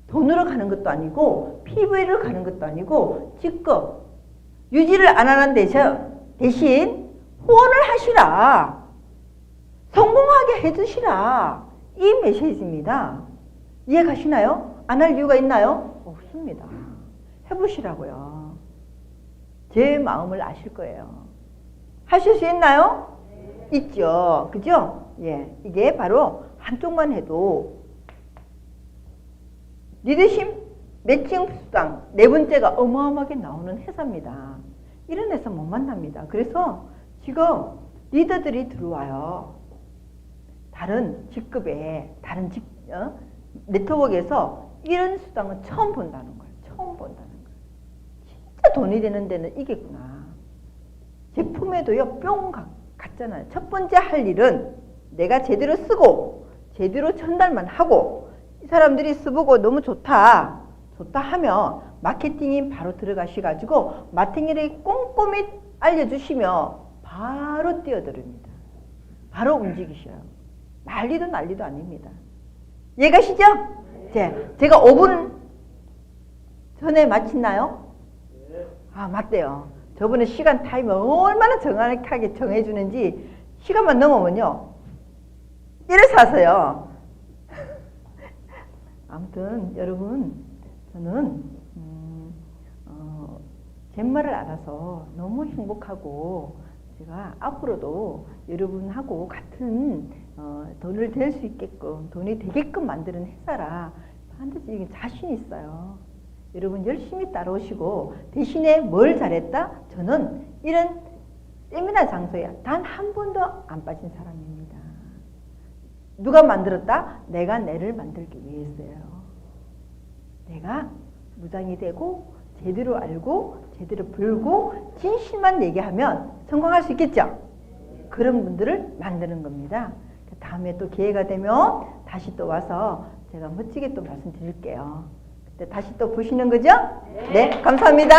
돈으로 가는 것도 아니고 PV를 가는 것도 아니고 직급 유지를 안 하는 대신 후원을 하시라. 성공하게 해주시라. 이 메시지입니다. 이해 가시나요? 안 할 이유가 있나요? 없습니다. 해보시라고요. 제 마음을 아실 거예요. 하실 수 있나요? 네. 있죠. 그죠? 예. 이게 바로 한쪽만 해도 리더십 매칭 수당 네 번째가 어마어마하게 나오는 회사입니다. 이런 회사 못 만납니다. 그래서 지금 리더들이 들어와요. 다른 직급에 다른 네트워크에서 이런 수당은 처음 본다는 거예요. 처음 본다는 거예요. 진짜 돈이 되는 데는 이겠구나. 제품에도요 뿅 갔잖아요. 첫 번째 할 일은 내가 제대로 쓰고 제대로 전달만 하고 이 사람들이 쓰보고 너무 좋다 하면 마케팅이 바로 들어가셔가지고 마케팅을 꼼꼼히 알려주시면 바로 뛰어들습니다. 바로 움직이셔요. 난리도 아닙니다. 이해가시죠? 제가 5분 전에 마쳤나요? 아 맞대요. 저번에 시간 타임을 얼마나 정확하게 정해주는지 시간만 넘으면요 이래서 하세요. 아무튼 여러분 저는 젠말을 알아서 너무 행복하고 제가 앞으로도 여러분하고 같은 돈을 될 수 있게끔 돈이 되게끔 만드는 회사라 반드시 자신 있어요. 여러분 열심히 따라오시고 대신에 뭘 잘했다? 저는 이런 세미나 장소에 단 한 번도 안 빠진 사람입니다. 누가 만들었다? 내가 내를 만들기 위해서요. 내가 무장이 되고 제대로 알고 제대로 불고 진실만 얘기하면 성공할 수 있겠죠? 그런 분들을 만드는 겁니다. 다음에 또 기회가 되면 다시 또 와서 제가 멋지게 또 말씀드릴게요. 그때 다시 또 보시는 거죠? 네, 감사합니다.